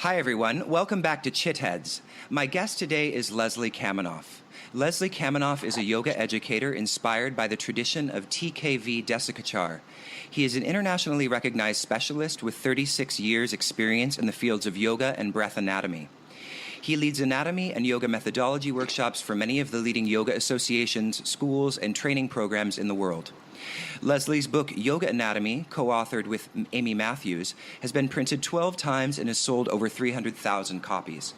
Hi, everyone. Welcome back to Chitheads. My guest today is Leslie Kaminoff. Leslie Kaminoff is a yoga educator inspired by the tradition of TKV Desikachar. He is an internationally recognized specialist with 36 years' experience in the fields of yoga and breath anatomy. He leads anatomy and yoga methodology workshops for many of the leading yoga associations, schools, and training programs in the world. Leslie's book, Yoga Anatomy, co-authored with Amy Matthews, has been printed 12 times and has sold over 300,000 copies.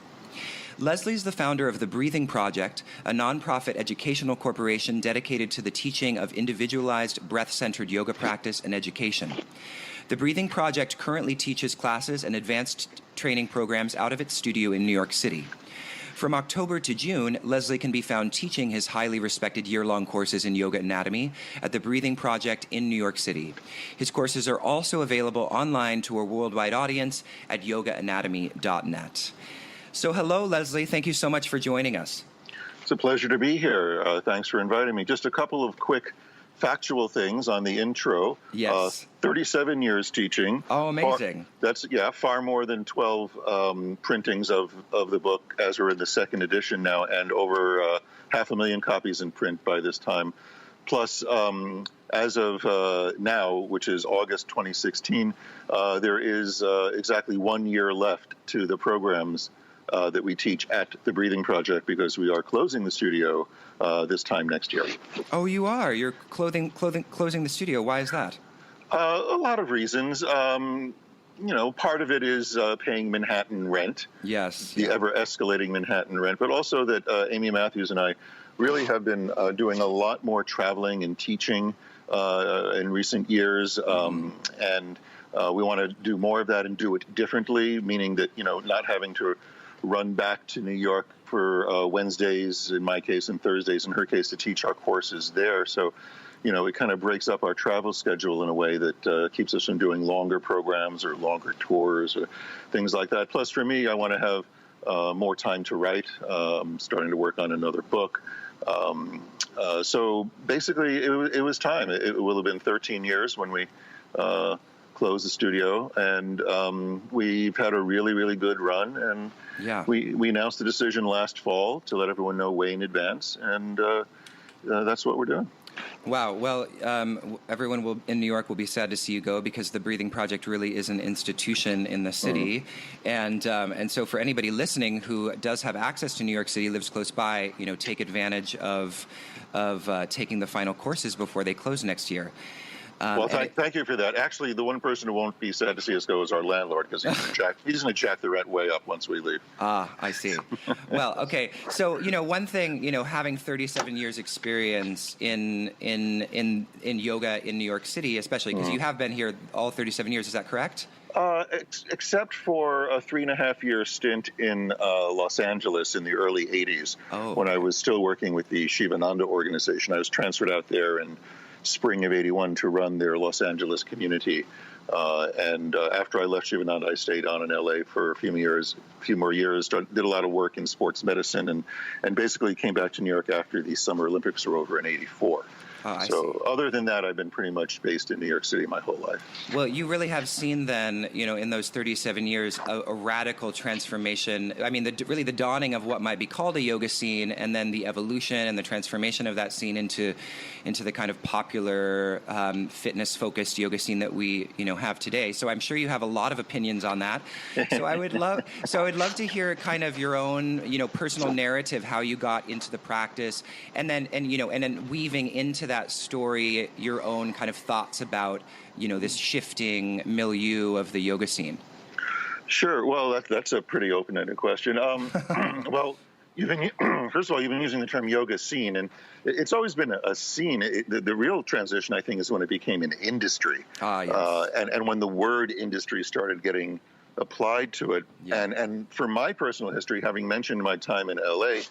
Leslie's the founder of the Breathing Project, a nonprofit educational corporation dedicated to the teaching of individualized, breath-centered yoga practice and education. The Breathing Project currently teaches classes and advanced training programs out of its studio in New York City. From October to June, Leslie can be found teaching his highly respected year-long courses in yoga anatomy at the Breathing Project in New York City. His courses are also available online to a worldwide audience at yogaanatomy.net. So hello, Leslie. Thank you so much for joining us. It's a pleasure to be here. Thanks for inviting me. Just a couple of quick factual things on the intro. Yes. 37 years teaching. Oh, amazing. Far more than 12 printings of the book, as we're in the second edition now, and over 500,000 copies in print by this time. Plus, as of now, which is August 2016, there is exactly 1 year left to the programs that we teach at the Breathing Project, because we are closing the studio this time next year. Oh, you are? You're closing the studio. Why is that? A lot of reasons. Part of it is paying Manhattan rent. Yes. The ever-escalating Manhattan rent, but also that Amy Matthews and I really have been doing a lot more traveling and teaching in recent years, and we want to do more of that and do it differently, meaning that, not having to run back to New York for Wednesdays, in my case, and Thursdays, in her case, to teach our courses there. So, it kind of breaks up our travel schedule in a way that keeps us from doing longer programs or longer tours or things like that. Plus, for me, I want to have more time to write. I'm starting to work on another book. So basically, it was time. It will have been 13 years when we closed the studio, and we've had a really, really good run. And we announced the decision last fall to let everyone know way in advance, and that's what we're doing. Wow. Well, everyone in New York will be sad to see you go, because the Breathing Project really is an institution in the city. And so for anybody listening who does have access to New York City, lives close by, take advantage of taking the final courses before they close next year. Well, thank you for that. Actually, the one person who won't be sad to see us go is our landlord, because he's going to jack the rent way up once we leave. Ah, I see. Well, okay. So, one thing, having 37 years experience in yoga in New York City, especially because you have been here all 37 years, is that correct? Except for a 3.5-year stint in Los Angeles in the early 80s, when I was still working with the Shivananda organization. I was transferred out there in spring of 81 to run their Los Angeles community. And after I left Shivananda, I stayed on in LA for a few more years, did a lot of work in sports medicine, and basically came back to New York after the Summer Olympics were over in 84. So other than that, I've been pretty much based in New York City my whole life. Well, you really have seen then, in those 37 years, a radical transformation. I mean, really the dawning of what might be called a yoga scene, and then the evolution and the transformation of that scene into the kind of popular fitness-focused yoga scene that we, have today. So I'm sure you have a lot of opinions on that. So I would love to hear kind of your own, personal narrative, how you got into the practice, and then weaving into that story your own kind of thoughts about this shifting milieu of the yoga scene. Sure. Well, that's a pretty open-ended question. Well, first of all, you've been using the term yoga scene, and it's always been a scene. The real transition, I think, is when it became an industry. Yes. And when the word industry started getting applied to it. Yeah. And for my personal history, having mentioned my time in LA,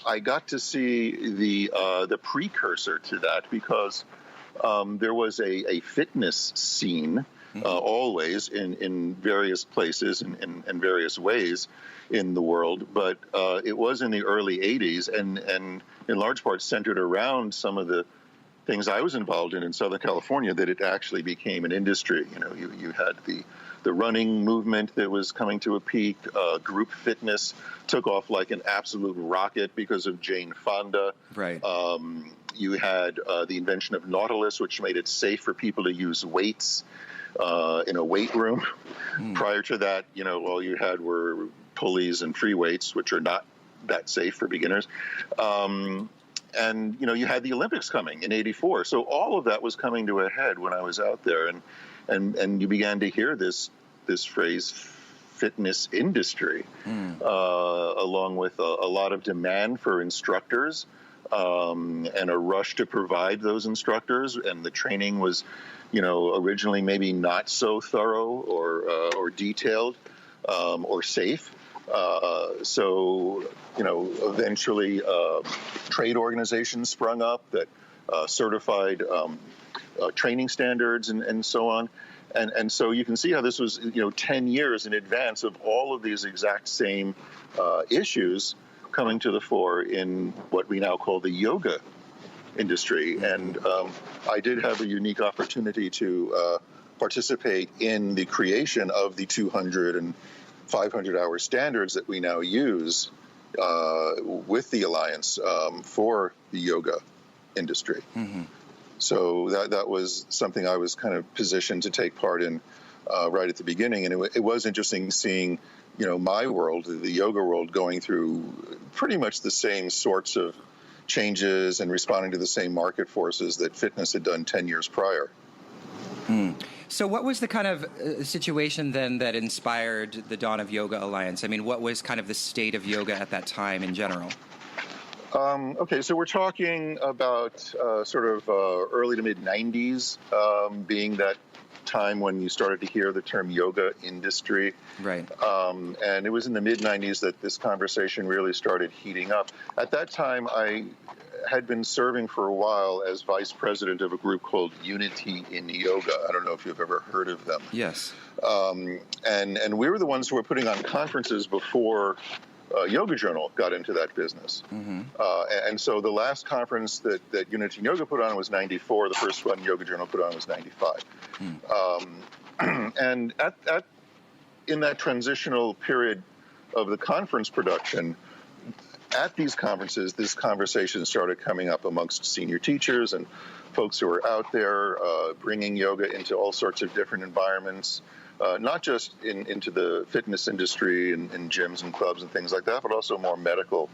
I got to see the precursor to that, because there was a fitness scene always in various places and various ways in the world, but it was in the early 80s and in large part centered around some of the things I was involved in Southern California that it actually became an industry. You had the the running movement that was coming to a peak. Group fitness took off like an absolute rocket because of Jane Fonda. Right. You had the invention of Nautilus, which made it safe for people to use weights in a weight room. Prior to that, all you had were pulleys and free weights, which are not that safe for beginners. And you had the Olympics coming in '84, so all of that was coming to a head when I was out there, and you began to hear this phrase, fitness industry, along with a lot of demand for instructors, and a rush to provide those instructors, and the training was, originally maybe not so thorough or detailed or safe. So eventually trade organizations sprung up that certified training standards and so on. And so you can see how this was, 10 years in advance of all of these exact same issues coming to the fore in what we now call the yoga industry. And I did have a unique opportunity to participate in the creation of the 200 and 500-hour standards that we now use with the Alliance for the yoga industry. So that was something I was kind of positioned to take part in right at the beginning. And it was interesting seeing, my world, the yoga world, going through pretty much the same sorts of changes and responding to the same market forces that fitness had done 10 years prior. So what was the kind of situation then that inspired the dawn of Yoga Alliance? I mean, what was kind of the state of yoga at that time in general? Okay, so we're talking about sort of early to mid-'90s being that time when you started to hear the term yoga industry. Right. And it was in the mid-'90s that this conversation really started heating up. At that time, I had been serving for a while as vice president of a group called Unity in Yoga. I don't know if you've ever heard of them. Yes. And we were the ones who were putting on conferences before Yoga Journal got into that business. And so the last conference that Unity in Yoga put on was '94. The first one Yoga Journal put on was '95. And in that transitional period of the conference production, at these conferences, this conversation started coming up amongst senior teachers and folks who are out there bringing yoga into all sorts of different environments, not just into the fitness industry and gyms and clubs and things like that, but also more medical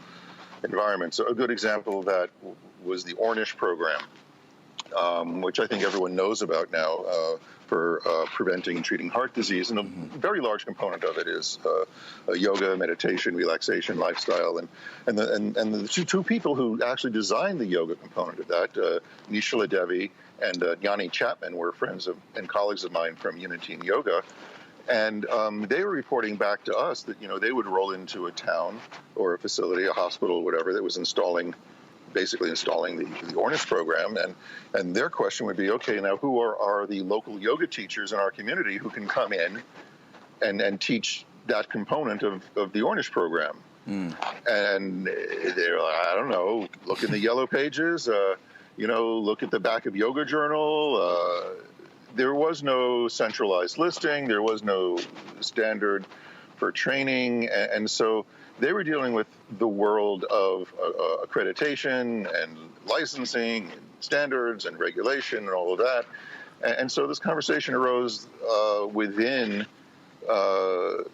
environments. So a good example of that was the Ornish program, which I think everyone knows about now for preventing and treating heart disease. And a very large component of it is yoga, meditation, relaxation, lifestyle. And the two people who actually designed the yoga component of that, Nishala Devi and Yanni Chapman, were friends and colleagues of mine from Unity in Yoga. And they were reporting back to us that, they would roll into a town or a facility, a hospital, whatever, that was basically installing the Ornish program. And their question would be, okay, now who are the local yoga teachers in our community who can come in and teach that component of the Ornish program? And they're like, I don't know, look in the yellow pages, look at the back of Yoga Journal. There was no centralized listing. There was no standard for training. And so they were dealing with the world of accreditation and licensing and standards and regulation and all of that. And so this conversation arose within, the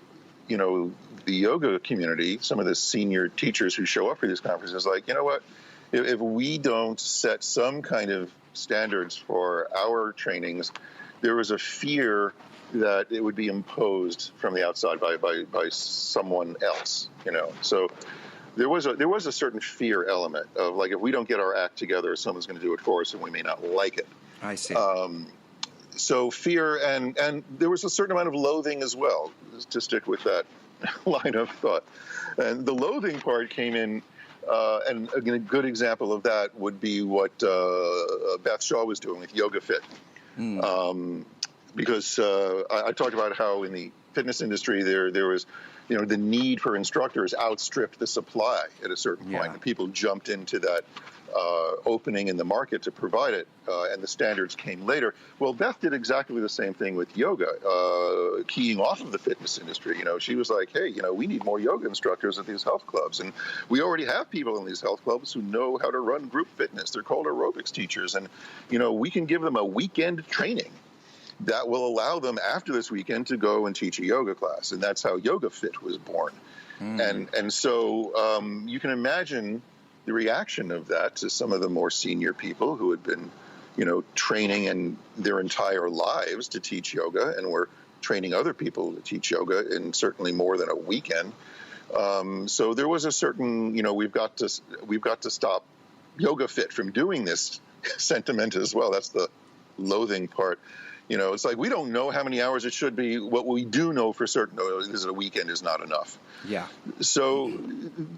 yoga community. Some of the senior teachers who show up for these conferences, like, you know what, if we don't set some kind of standards for our trainings, there was a fear that it would be imposed from the outside by someone else, So there was a certain fear element of, like, if we don't get our act together, someone's going to do it for us and we may not like it. I see. So fear and there was a certain amount of loathing as well, to stick with that line of thought. And the loathing part came in, and again, a good example of that would be what Beth Shaw was doing with Yoga Fit. because I talked about how in the fitness industry there was, the need for instructors outstripped the supply at a certain point, and people jumped into that opening in the market to provide it, and the standards came later. Well, Beth did exactly the same thing with yoga, keying off of the fitness industry. She was like, hey, we need more yoga instructors at these health clubs, and we already have people in these health clubs who know how to run group fitness. They're called aerobics teachers, and we can give them a weekend training that will allow them after this weekend to go and teach a yoga class, and that's how Yoga Fit was born. And so you can imagine the reaction of that to some of the more senior people who had been, training in their entire lives to teach yoga, and were training other people to teach yoga in certainly more than a weekend. So there was a certain, we've got to stop Yoga Fit from doing this sentiment as well. That's the loathing part. It's like we don't know how many hours it should be. What we do know for certain is that a weekend is not enough. Yeah. So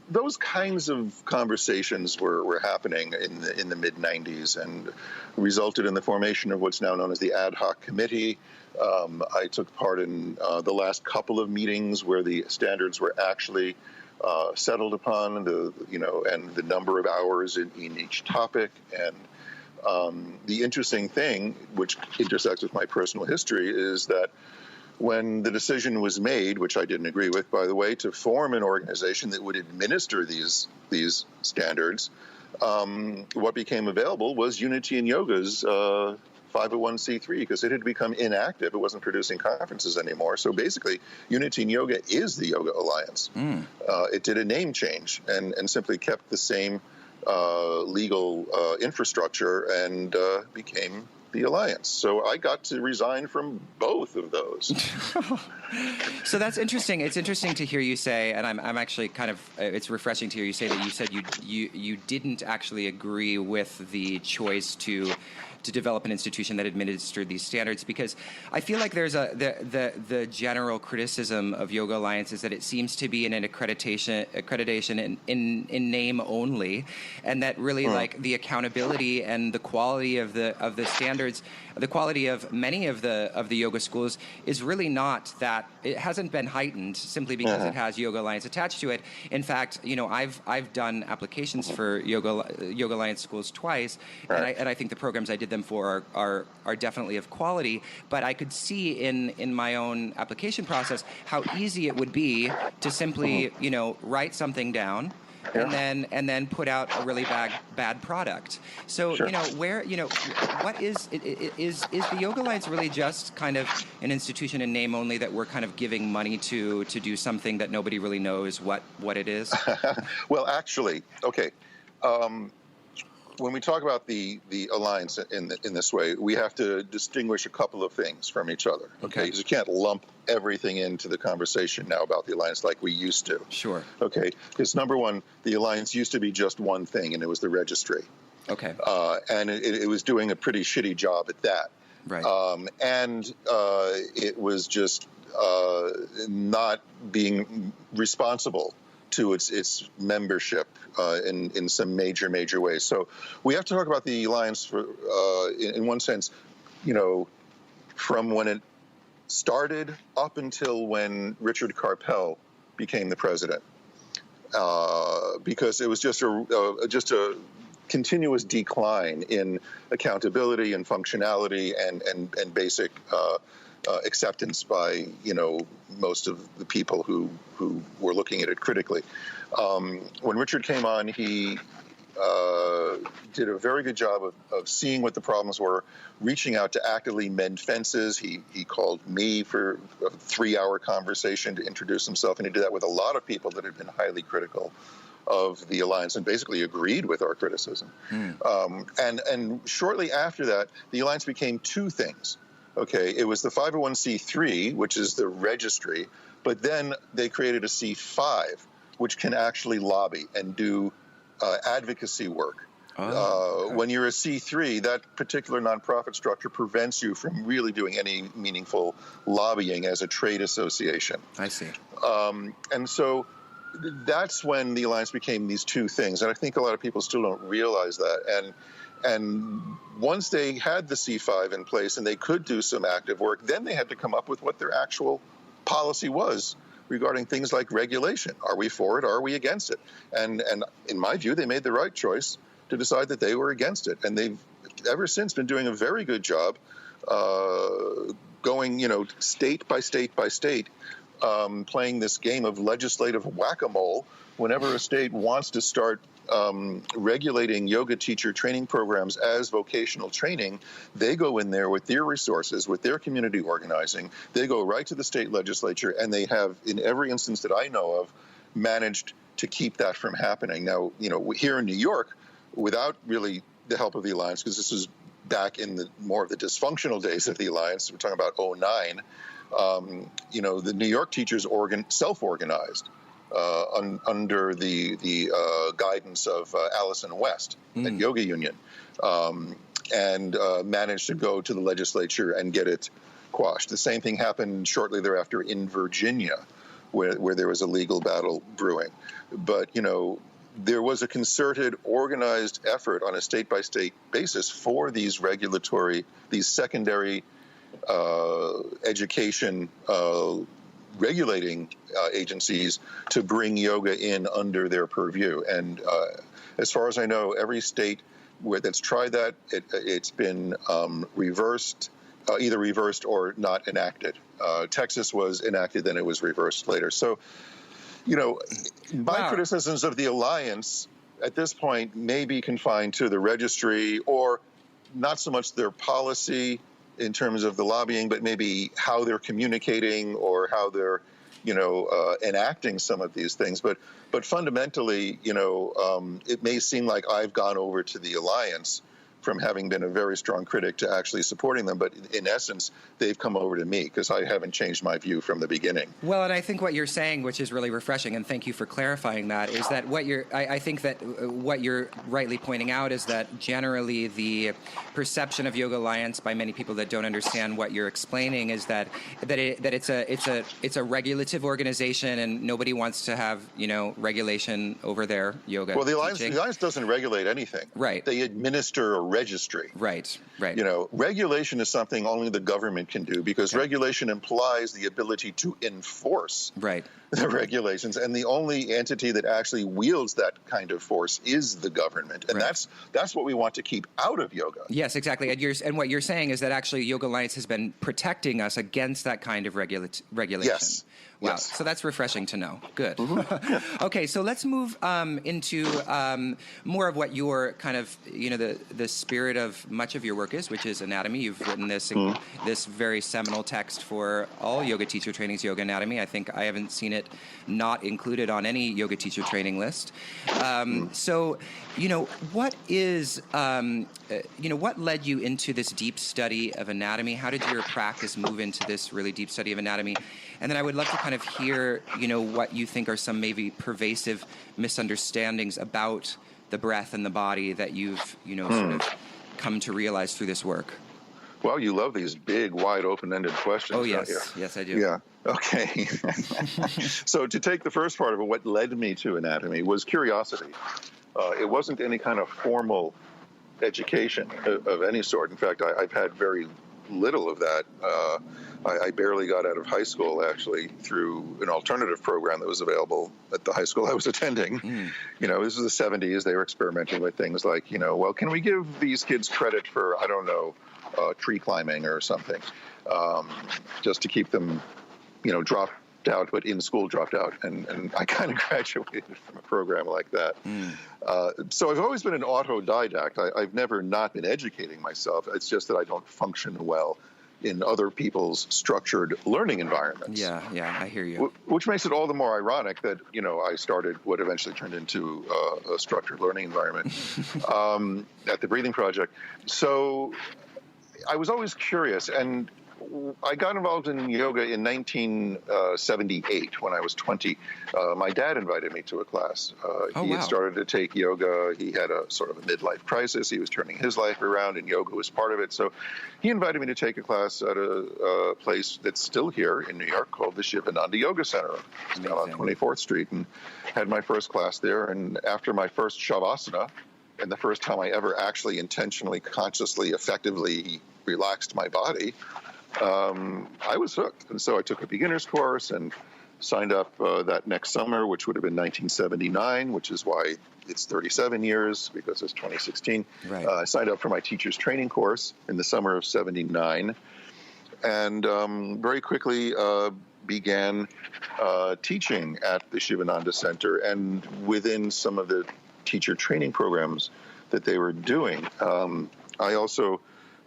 those kinds of conversations were happening in the mid-'90s, and resulted in the formation of what's now known as the Ad Hoc Committee. I took part in the last couple of meetings where the standards were actually settled upon, and the number of hours in each topic. And the interesting thing, which intersects with my personal history, is that when the decision was made, which I didn't agree with, by the way, to form an organization that would administer these standards, what became available was Unity in Yoga's 501c3, because it had become inactive. It wasn't producing conferences anymore. So basically, Unity in Yoga is the Yoga Alliance. It did a name change and simply kept the same legal infrastructure, and became the Alliance. So I got to resign from both of those. So that's interesting. It's interesting to hear you say, and I'm actually kind of, it's refreshing to hear you say that you said you didn't actually agree with the choice to develop an institution that administered these standards, because I feel like there's the general criticism of Yoga Alliance is that it seems to be an accreditation in name only, and that really like the accountability and the quality of the standards, the quality of many of the yoga schools is really not that. It hasn't been heightened simply because it has Yoga Alliance attached to it. In fact, I've done applications for Yoga Alliance schools twice, and I think the programs I did them for are definitely of quality. But I could see in my own application process how easy it would be to simply write something down. And then put out a really bad product. So what is the Yoga Alliance really just kind of an institution in name only that we're kind of giving money to do something that nobody really knows what it is? Well, actually, okay. When we talk about the alliance in this way, we have to distinguish a couple of things from each other. Okay, because you can't lump everything into the conversation now about the alliance like we used to. Sure. Okay, because number one, the alliance used to be just one thing, and it was the registry. Okay. And it was doing a pretty shitty job at that. Right. And it was just not being responsible to its membership in some major ways. So we have to talk about the alliance for, in one sense, from when it started up until when Richard Carpel became the president, because it was just a continuous decline in accountability and functionality and basic acceptance by most of the people who were looking at it critically. When Richard came on, he did a very good job of seeing what the problems were, reaching out to actively mend fences. He called me for a 3-hour conversation to introduce himself, and he did that with a lot of people that had been highly critical of the alliance and basically agreed with our criticism. And shortly after that, the alliance became two things. Okay, it was the 501c3, which is the registry, but then they created a C5, which can actually lobby and do advocacy work. Okay. When you're a C3, that particular nonprofit structure prevents you from really doing any meaningful lobbying as a trade association. I see. And so that's when the alliance became these two things, and I think a lot of people still don't realize that. And once they had the C5 in place and they could do some active work, then they had to come up with what their actual policy was regarding things like regulation. Are we for it? Are we against it? And in my view, they made the right choice to decide that they were against it. And they've ever since been doing a very good job going, state by state by state, playing this game of legislative whack-a-mole. Whenever a state wants to start regulating yoga teacher training programs as vocational training, they go in there with their resources, with their community organizing. They go right to the state legislature, and they have, in every instance that I know of, managed to keep that from happening. Now, here in New York, without really the help of the Alliance, because this is back in the more of the dysfunctional days of the Alliance, we're talking about '09, the New York teachers self-organized. Under the guidance of Allison West at Yoga Union, and managed to go to the legislature and get it quashed. The same thing happened shortly thereafter in Virginia, where there was a legal battle brewing. But, there was a concerted, organized effort on a state-by-state basis for these secondary education regulating agencies to bring yoga in under their purview. And as far as I know, every state that's tried that, it's been reversed, either reversed or not enacted. Texas was enacted, then it was reversed later. So, my criticisms of the Alliance at this point may be confined to the registry, or not so much their policy in terms of the lobbying, but maybe how they're communicating or how they're, enacting some of these things. But fundamentally, it may seem like I've gone over to the Alliance from having been a very strong critic to actually supporting them. But in essence, they've come over to me because I haven't changed my view from the beginning. Well, and I think what you're saying, which is really refreshing, and thank you for clarifying that, is that I think that what you're rightly pointing out is that generally the perception of Yoga Alliance by many people that don't understand what you're explaining is that it's a regulative organization and nobody wants to have, regulation over their yoga. Well, the Alliance doesn't regulate anything. Right. They administer a registry. Right. Regulation is something only the government can do, because regulation implies the ability to enforce the regulations, and the only entity that actually wields that kind of force is the government, and that's what we want to keep out of yoga. Yes, exactly. And what you're saying is that actually Yoga Alliance has been protecting us against that kind of regulation. Yes. Wow. Yes. So that's refreshing to know. Good. Mm-hmm. Yeah. Okay, so let's move into more of what your kind of, the spirit of much of your work is, which is anatomy. You've written this very seminal text for all yoga teacher trainings, Yoga Anatomy. I think I haven't seen it not included on any yoga teacher training list. So, what is, what led you into this deep study of anatomy? How did your practice move into this really deep study of anatomy? And then I would love to kind of hear, what you think are some maybe pervasive misunderstandings about the breath and the body that you've, sort of come to realize through this work. Well, you love these big, wide, open-ended questions. Oh, yes. Don't you? Yes, I do. Yeah. Okay. So to take the first part of it, what led me to anatomy was curiosity. It wasn't any kind of formal education of any sort. In fact, I've had very little of that. I barely got out of high school, actually, through an alternative program that was available at the high school I was attending. This was the 70s. They were experimenting with things like, well, can we give these kids credit for, I don't know, tree climbing or something, just to keep them, dropped out, but in school dropped out. And I kind of graduated from a program like that. So I've always been an autodidact. I've never not been educating myself. It's just that I don't function well in other people's structured learning environments. Yeah, I hear you. Which makes it all the more ironic that, I started what eventually turned into a structured learning environment at the Breathing Project. So I was always curious, and I got involved in yoga in 1978 when I was 20. My dad invited me to a class. He had started to take yoga. He had a sort of a midlife crisis. He was turning his life around, and yoga was part of it. So he invited me to take a class at a place that's still here in New York called the Shivananda Yoga Center. It's down on 24th Street, and had my first class there. And after my first Shavasana, and the first time I ever actually intentionally, consciously, effectively relaxed my body, I was hooked. And so I took a beginner's course and signed up that next summer, which would have been 1979, which is why it's 37 years, because it's 2016. Right. I signed up for my teacher's training course in the summer of 79, and very quickly began teaching at the Shivananda Center, and within some of the teacher training programs that they were doing. I also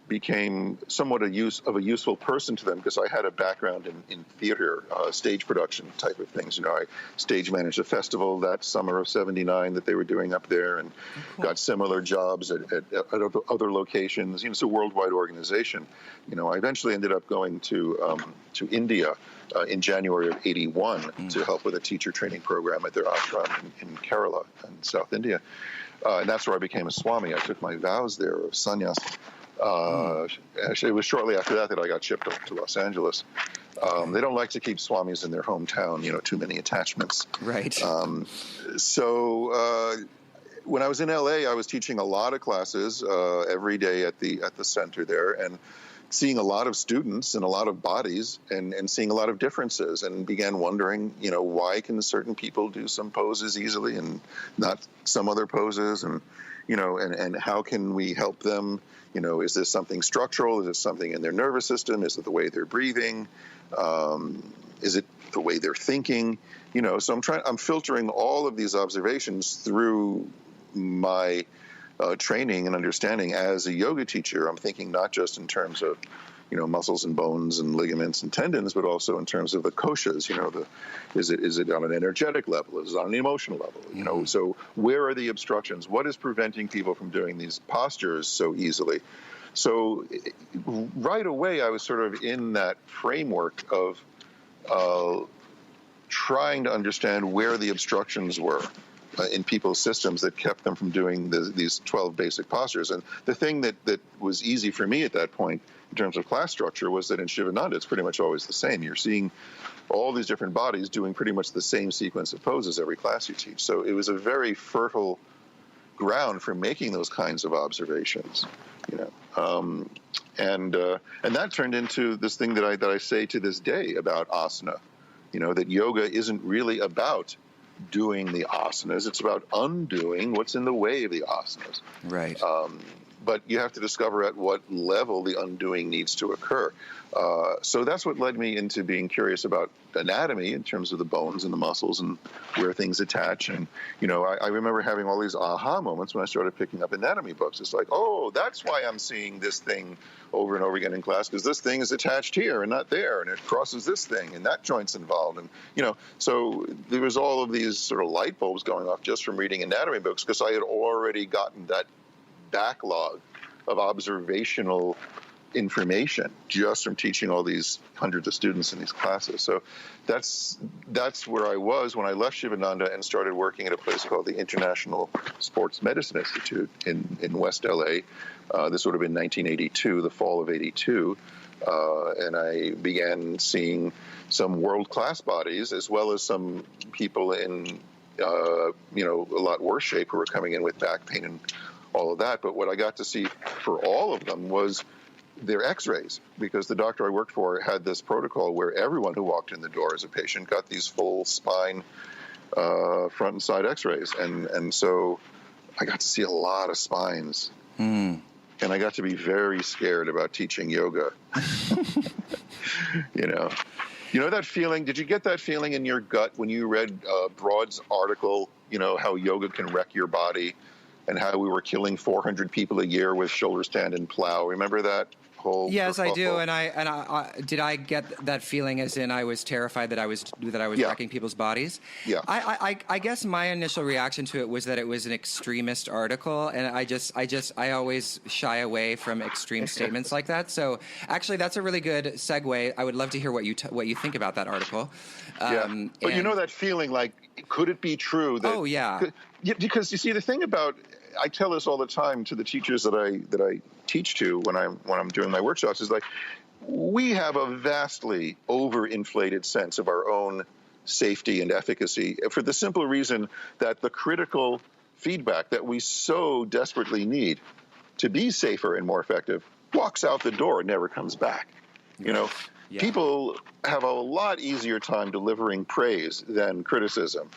became somewhat a useful person to them because I had a background in theater, stage production type of things. You know, I stage managed a festival that summer of '79 that they were doing up there, and got similar jobs at other locations. You know, it's a worldwide organization. You know, I eventually ended up going to India in January of '81 to help with a teacher training program at their ashram in Kerala in South India, and that's where I became a Swami. I took my vows there of sannyas. Actually, it was shortly after that I got shipped up to Los Angeles. They don't like to keep swamis in their hometown, you know, too many attachments. Right. So when I was in LA, I was teaching a lot of classes every day at the center there, and seeing a lot of students and a lot of bodies, and seeing a lot of differences, and began wondering, you know, why can certain people do some poses easily and not some other poses, and you know, and how can we help them? You know, is this something structural? Is it something in their nervous system? Is it the way they're breathing? Is it the way they're thinking? You know, so I'm filtering all of these observations through my training and understanding as a yoga teacher. I'm thinking not just in terms of, you know, muscles and bones and ligaments and tendons, but also in terms of the koshas. You know, is it on an energetic level? Is it on an emotional level? You know, so where are the obstructions? What is preventing people from doing these postures so easily? So right away, I was sort of in that framework of trying to understand where the obstructions were in people's systems that kept them from doing these 12 basic postures. And the thing that was easy for me at that point in terms of class structure was that in Shivananda, it's pretty much always the same. You're seeing all these different bodies doing pretty much the same sequence of poses every class you teach. So it was a very fertile ground for making those kinds of observations, you know. And that turned into this thing that I say to this day about asana, you know, that yoga isn't really about doing the asanas. It's about undoing what's in the way of the asanas. Right. But you have to discover at what level the undoing needs to occur. So that's what led me into being curious about anatomy in terms of the bones and the muscles and where things attach. And, you know, I remember having all these aha moments when I started picking up anatomy books. It's like, oh, that's why I'm seeing this thing over and over again in class, because this thing is attached here and not there, and it crosses this thing, and that joint's involved. And, you know, so there was all of these sort of light bulbs going off just from reading anatomy books, because I had already gotten that backlog of observational information just from teaching all these hundreds of students in these classes. So that's where I was when I left Shivananda and started working at a place called the International Sports Medicine Institute in West LA. This would have been 1982, the fall of '82. And I began seeing some world-class bodies, as well as some people in, you know, a lot worse shape who were coming in with back pain and all of that. But what I got to see for all of them was their x-rays, because the doctor I worked for had this protocol where everyone who walked in the door as a patient got these full spine front and side x-rays. And so I got to see a lot of spines. And I got to be very scared about teaching yoga. You know that feeling? Did you get that feeling in your gut when you read Broad's article, you know, how yoga can wreck your body, and how we were killing 400 people a year with shoulder stand and plow? Remember that whole? Yes, I do. And I did I get that feeling as in I was terrified that I was wrecking people's bodies? Yeah. I guess my initial reaction to it was that it was an extremist article, and I always shy away from extreme statements like that. So actually, that's a really good segue. I would love to hear what you think about that article. Yeah. But you know that feeling, like, could it be true that? Oh yeah. Because you see, the thing about, I tell this all the time to the teachers that I teach to when I'm doing my workshops, is like, we have a vastly overinflated sense of our own safety and efficacy, for the simple reason that the critical feedback that we so desperately need to be safer and more effective walks out the door and never comes back. You know, people have a lot easier time delivering praise than criticism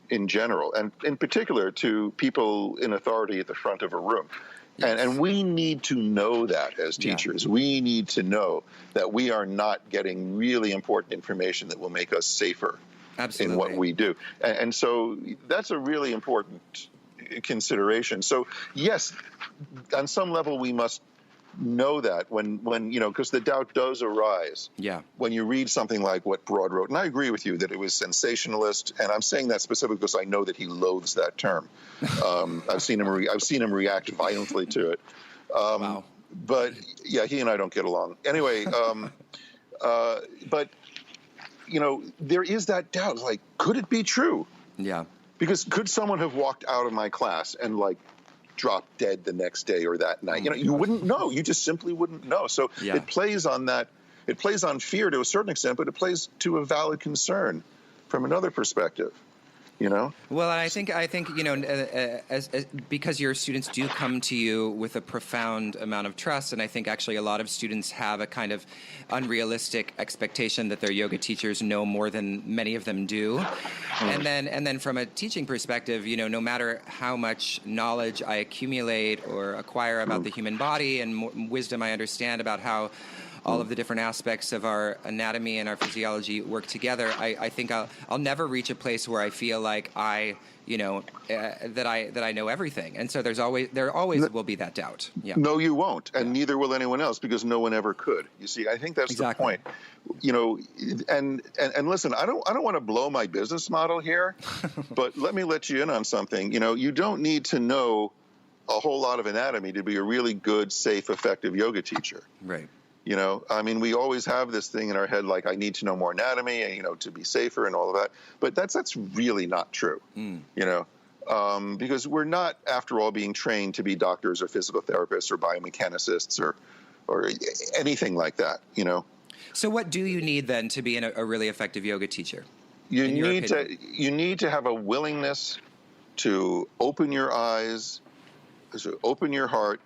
in general, and in particular to people in authority at the front of a room. Yes. And we need to know that as teachers. We need to know that we are not getting really important information that will make us safer in what we do. And so that's a really important consideration. So, yes, on some level we must know that when you know, because the doubt does arise when you read something like what Broad wrote. And I agree with you that it was sensationalist, and I'm saying that specifically because I know that he loathes that term. I've seen him react violently to it. Wow. But yeah, he and I don't get along. Anyway, but you know, there is that doubt. Like, could it be true? Yeah. Because could someone have walked out of my class and like dropped dead the next day or that night? You know, you wouldn't know. You just simply wouldn't know. So it plays on that. It plays on fear to a certain extent, but it plays to a valid concern from another perspective. You know? Well, I think you know, because your students do come to you with a profound amount of trust, and I think actually a lot of students have a kind of unrealistic expectation that their yoga teachers know more than many of them do. And then from a teaching perspective, you know, no matter how much knowledge I accumulate or acquire about the human body and more wisdom I understand about how all of the different aspects of our anatomy and our physiology work together, I think I'll never reach a place where I feel like I know everything. And so there always will be that doubt. Yeah. No, you won't, and neither will anyone else, because no one ever could. You see, I think that's the point. You know, and listen, I don't want to blow my business model here, but let me let you in on something. You know, you don't need to know a whole lot of anatomy to be a really good, safe, effective yoga teacher. Right. You know, I mean, we always have this thing in our head, like, I need to know more anatomy, and, you know, to be safer and all of that. But that's really not true, you know, because we're not, after all, being trained to be doctors or physical therapists or biomecanicists or anything like that, you know. So what do you need, then, to be a really effective yoga teacher? You need to have a willingness to open your eyes, to open your heart,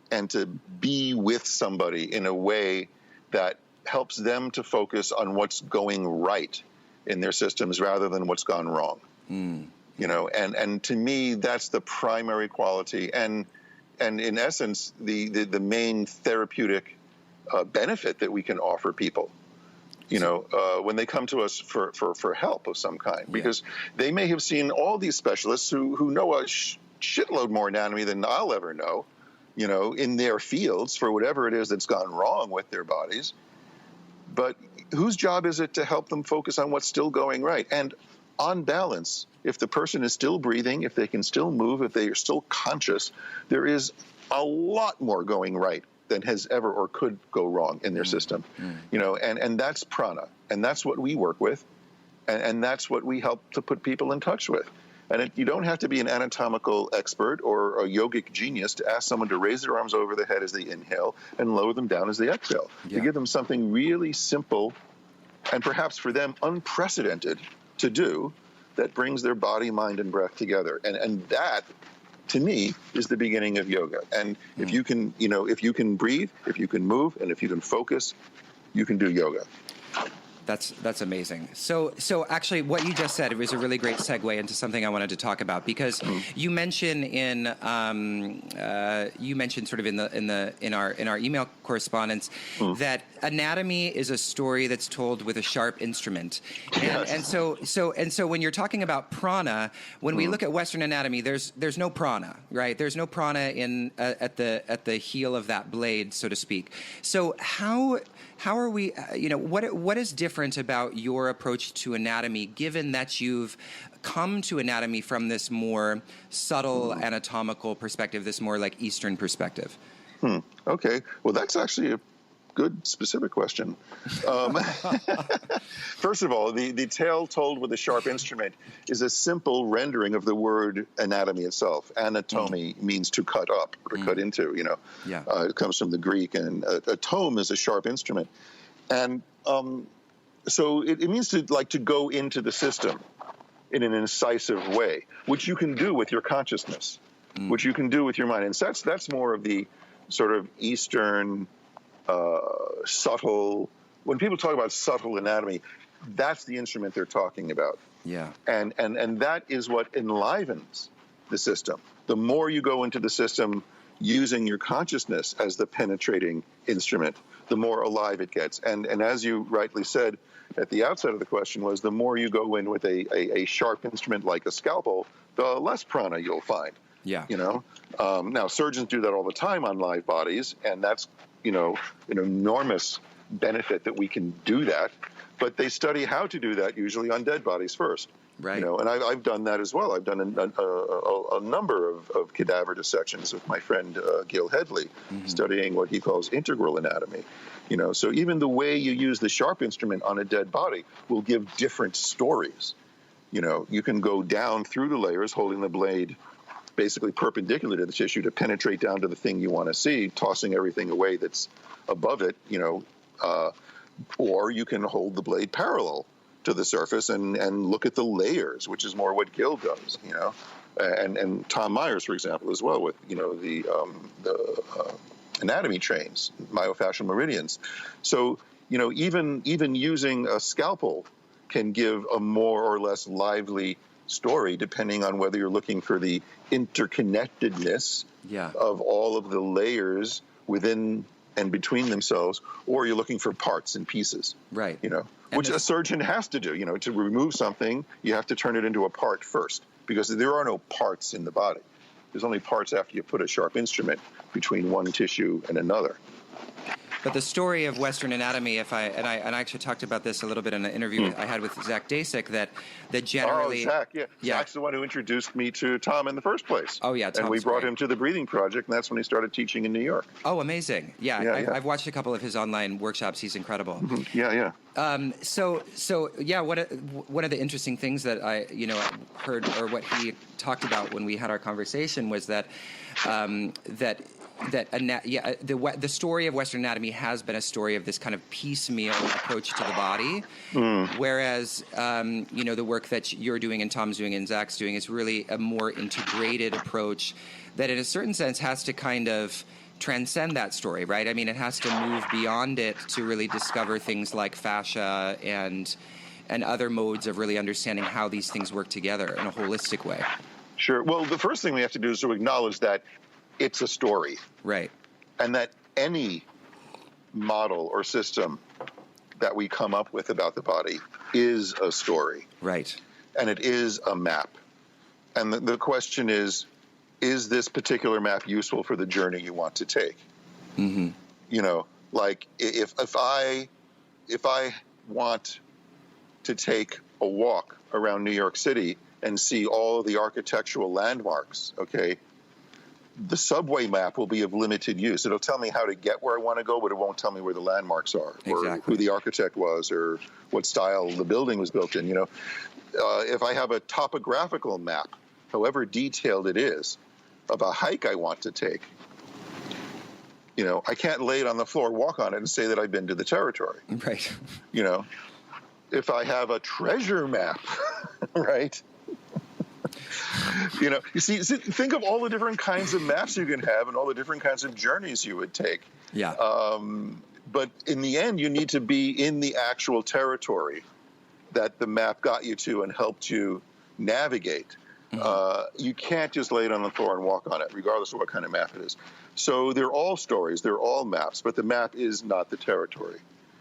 and to be with somebody in a way that helps them to focus on what's going right in their systems rather than what's gone wrong. You know, and to me, that's the primary quality, and in essence, the main therapeutic benefit that we can offer people. You know, when they come to us for help of some kind, because they may have seen all these specialists who know a shitload more anatomy than I'll ever know, you know, in their fields for whatever it is that's gone wrong with their bodies. But whose job is it to help them focus on what's still going right? And on balance, if the person is still breathing, if they can still move, if they are still conscious, there is a lot more going right than has ever or could go wrong in their system. You know, and that's prana, and that's what we work with, and that's what we help to put people in touch with. And you don't have to be an anatomical expert or a yogic genius to ask someone to raise their arms over their head as they inhale and lower them down as they exhale. To give them something really simple and perhaps for them unprecedented to do that brings their body, mind, and breath together. And that, to me, is the beginning of yoga. And if you can, you know, if you can breathe, if you can move, and if you can focus, you can do yoga. That's amazing. So actually, what you just said, it was a really great segue into something I wanted to talk about, because you mentioned sort of in our email correspondence that anatomy is a story that's told with a sharp instrument, and so when you're talking about prana, when we look at Western anatomy, there's no prana, right? There's no prana in at the heel of that blade, so to speak. So how are we, you know, what is different about your approach to anatomy, given that you've come to anatomy from this more subtle anatomical perspective, this more like Eastern perspective? Okay. Well, that's actually a good specific question. First of all, the tale told with a sharp instrument is a simple rendering of the word anatomy itself. Anatomy means to cut up or to cut into, you know. It comes from the Greek, and a tome is a sharp instrument. And so it means to go into the system. in an incisive way, which you can do with your consciousness, which you can do with your mind. And so that's more of the sort of Eastern subtle. When people talk about subtle anatomy, that's the instrument they're talking about. Yeah. And that is what enlivens the system. The more you go into the system using your consciousness as the penetrating instrument, the more alive it gets. And as you rightly said at the outset of the question, was the more you go in with a sharp instrument like a scalpel, the less prana you'll find. Yeah. Now surgeons do that all the time on live bodies, and that's an enormous benefit that we can do that. But they study how to do that usually on dead bodies first. Right. And I've done that as well. I've done a number of cadaver dissections with my friend Gil Headley, studying what he calls integral anatomy. So even the way you use the sharp instrument on a dead body will give different stories. You can go down through the layers holding the blade basically perpendicular to the tissue to penetrate down to the thing you want to see, tossing everything away that's above it, or you can hold the blade parallel to the surface and look at the layers, which is more what Gil does, and Tom Myers, for example, as well, with the anatomy trains, myofascial meridians. So even using a scalpel can give a more or less lively story, depending on whether you're looking for the interconnectedness of all of the layers within and between themselves, or you're looking for parts and pieces. Right. Which a surgeon has to do. To remove something, you have to turn it into a part first, because there are no parts in the body. There's only parts after you put a sharp instrument between one tissue and another. But the story of Western anatomy, I actually talked about this a little bit in an interview I had with Zach Dasik, that generally... Oh, Zach, yeah. Zach's the one who introduced me to Tom in the first place. Oh, yeah, Tom's and we brought great. him to the Breathing Project, and that's when he started teaching in New York. Oh, amazing. Yeah, I've watched a couple of his online workshops. He's incredible. Yeah. So one of the interesting things that I heard, or what he talked about when we had our conversation, was that the story of Western anatomy has been a story of this kind of piecemeal approach to the body, whereas the work that you're doing and Tom's doing and Zach's doing is really a more integrated approach that, in a certain sense, has to kind of transcend that story, right? I mean, it has to move beyond it to really discover things like fascia and other modes of really understanding how these things work together in a holistic way. Sure. Well, the first thing we have to do is to acknowledge that it's a story. Right. And that any model or system that we come up with about the body is a story. Right. And it is a map. And the question is this particular map useful for the journey you want to take? Like if I want to take a walk around New York City and see all of the architectural landmarks, okay, the subway map will be of limited use. It'll tell me how to get where I want to go, but it won't tell me where the landmarks are, or who the architect was, or what style the building was built in. If I have a topographical map, however detailed it is, of a hike I want to take, I can't lay it on the floor, walk on it, and say that I've been to the territory. Right. If I have a treasure map, right? You see, think of all the different kinds of maps you can have and all the different kinds of journeys you would take. Yeah. But in the end, you need to be in the actual territory that the map got you to and helped you navigate. You can't just lay it on the floor and walk on it, regardless of what kind of map it is. So they're all stories, they're all maps, but the map is not the territory.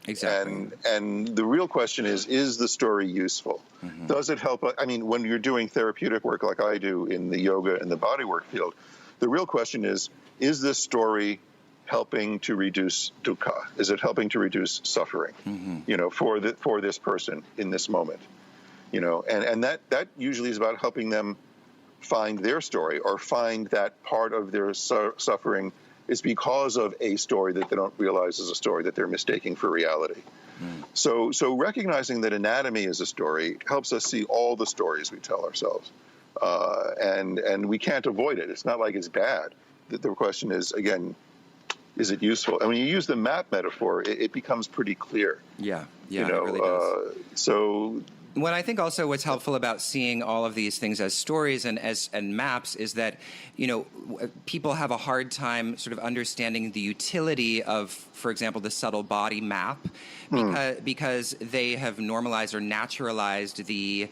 Exactly. And the real question is the story useful? Does it help? I mean, when you're doing therapeutic work like I do in the yoga and the bodywork field, the real question is this story helping to reduce dukkha? Is it helping to reduce suffering, for this person in this moment? And that usually is about helping them find their story, or find that part of their suffering is because of a story that they don't realize is a story that they're mistaking for reality. So recognizing that anatomy is a story helps us see all the stories we tell ourselves. And we can't avoid it. It's not like it's bad. The question is, again, is it useful? And when you use the map metaphor, it becomes pretty clear. Yeah, it really does. So What I think also what's helpful about seeing all of these things as stories and maps is that, people have a hard time sort of understanding the utility of, for example, the subtle body map, because they have normalized or naturalized the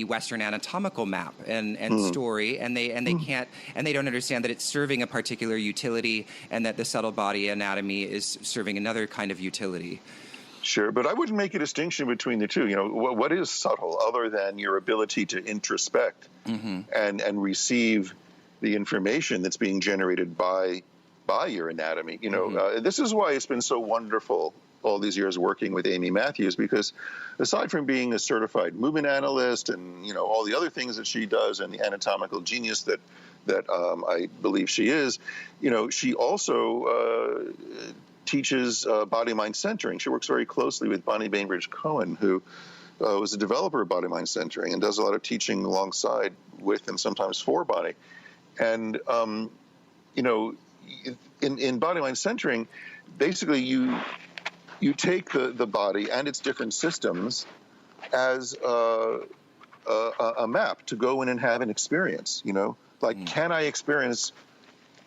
Western anatomical map and story, and they don't understand that it's serving a particular utility, and that the subtle body anatomy is serving another kind of utility. Sure, but I wouldn't make a distinction between the two. What is subtle other than your ability to introspect and receive the information that's being generated by your anatomy? This is why it's been so wonderful all these years working with Amy Matthews, because aside from being a certified movement analyst and all the other things that she does and the anatomical genius that I believe she is, she also teaches body-mind centering. She works very closely with Bonnie Bainbridge Cohen, who was a developer of body-mind centering and does a lot of teaching alongside with and sometimes for Bonnie. And, in body-mind centering, basically you take the body and its different systems as a map to go in and have an experience, can I experience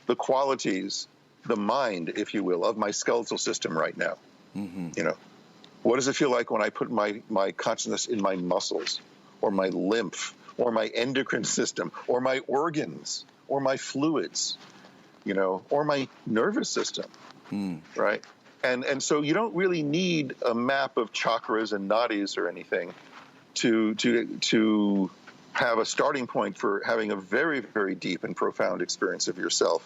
the qualities, the mind, if you will, of my skeletal system right now? What does it feel like when I put my consciousness in my muscles or my lymph or my endocrine system or my organs or my fluids, or my nervous system, right? And so you don't really need a map of chakras and nadis or anything to have a starting point for having a very, very deep and profound experience of yourself,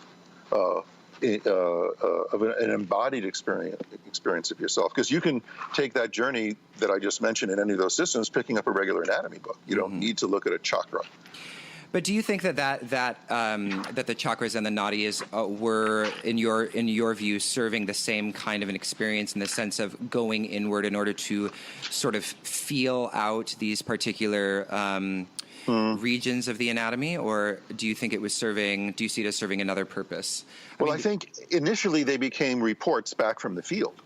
of an embodied experience of yourself. Because you can take that journey that I just mentioned in any of those systems, picking up a regular anatomy book. You don't need to look at a chakra. But do you think that the chakras and the nadis were, in your view, serving the same kind of an experience in the sense of going inward in order to sort of feel out these particular regions of the anatomy, or do you think it was serving? Do you see it as serving another purpose? I think initially they became reports back from the field.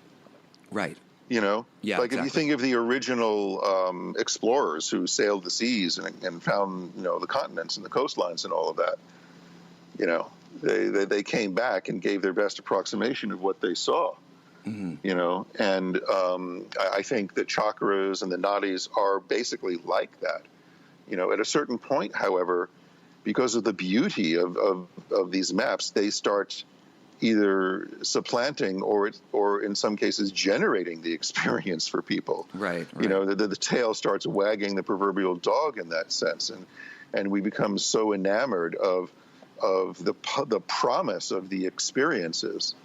Right. Yeah, exactly. If you think of the original explorers who sailed the seas and found the continents and the coastlines and all of that, they came back and gave their best approximation of what they saw. And I think the chakras and the nadis are basically like that. At a certain point, however, because of the beauty of these maps, they start either supplanting or in some cases generating the experience for people. Right. The tail starts wagging the proverbial dog in that sense, and we become so enamored of the promise of the experiences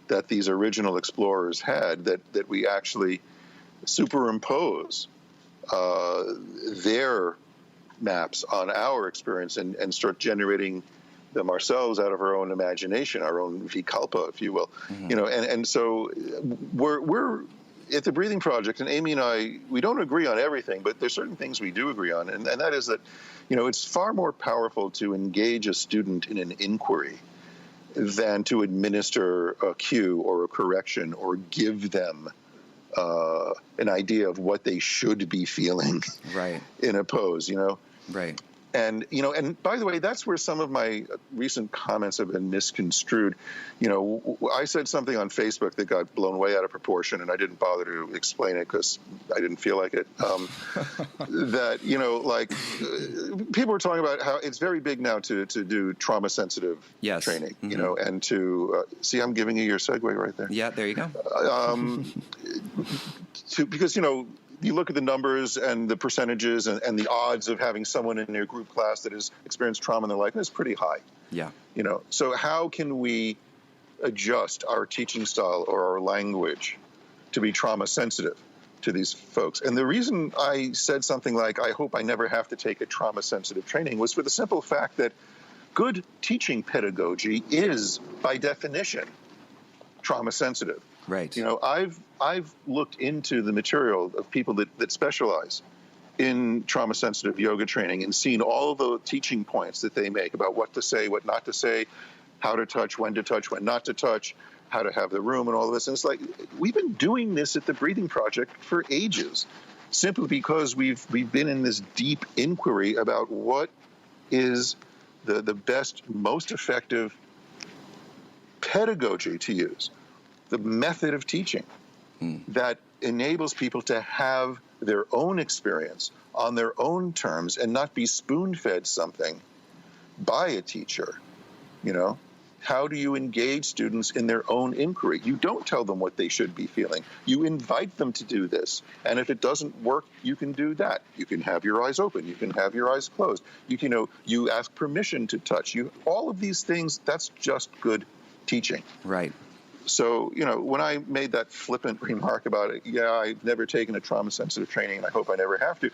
that these original explorers had that we actually superimpose their maps on our experience and start generating them ourselves out of our own imagination, our own vikalpa, if you will. And so we're at the Breathing Project, and Amy and I, we don't agree on everything, but there's certain things we do agree on, and that is that, it's far more powerful to engage a student in an inquiry than to administer a cue or a correction or give them an idea of what they should be feeling in a pose, Right. And by the way, that's where some of my recent comments have been misconstrued. I said something on Facebook that got blown way out of proportion, and I didn't bother to explain it because I didn't feel like it. That, people were talking about how it's very big now to do trauma-sensitive training, and to see, I'm giving you your segue right there. Yeah, there you go. Because, you look at the numbers and the percentages and the odds of having someone in your group class that has experienced trauma in their life, and it's pretty high. Yeah. So how can we adjust our teaching style or our language to be trauma sensitive to these folks? And the reason I said something like, I hope I never have to take a trauma sensitive training, was for the simple fact that good teaching pedagogy is, by definition, trauma sensitive. Right. I've looked into the material of people that specialize in trauma-sensitive yoga training and seen all of the teaching points that they make about what to say, what not to say, how to touch, when not to touch, how to have the room and all of this. And it's like, we've been doing this at the Breathing Project for ages. simply because we've been in this deep inquiry about what is the best, most effective pedagogy to use, the method of teaching that enables people to have their own experience on their own terms and not be spoon-fed something by a teacher. You know, how do you engage students in their own inquiry? You don't tell them what they should be feeling. You invite them to do this. And if it doesn't work, you can do that. You can have your eyes open. You can have your eyes closed. You ask permission to touch. All of these things, that's just good teaching. Right. So, when I made that flippant remark about it, I've never taken a trauma-sensitive training, and I hope I never have to,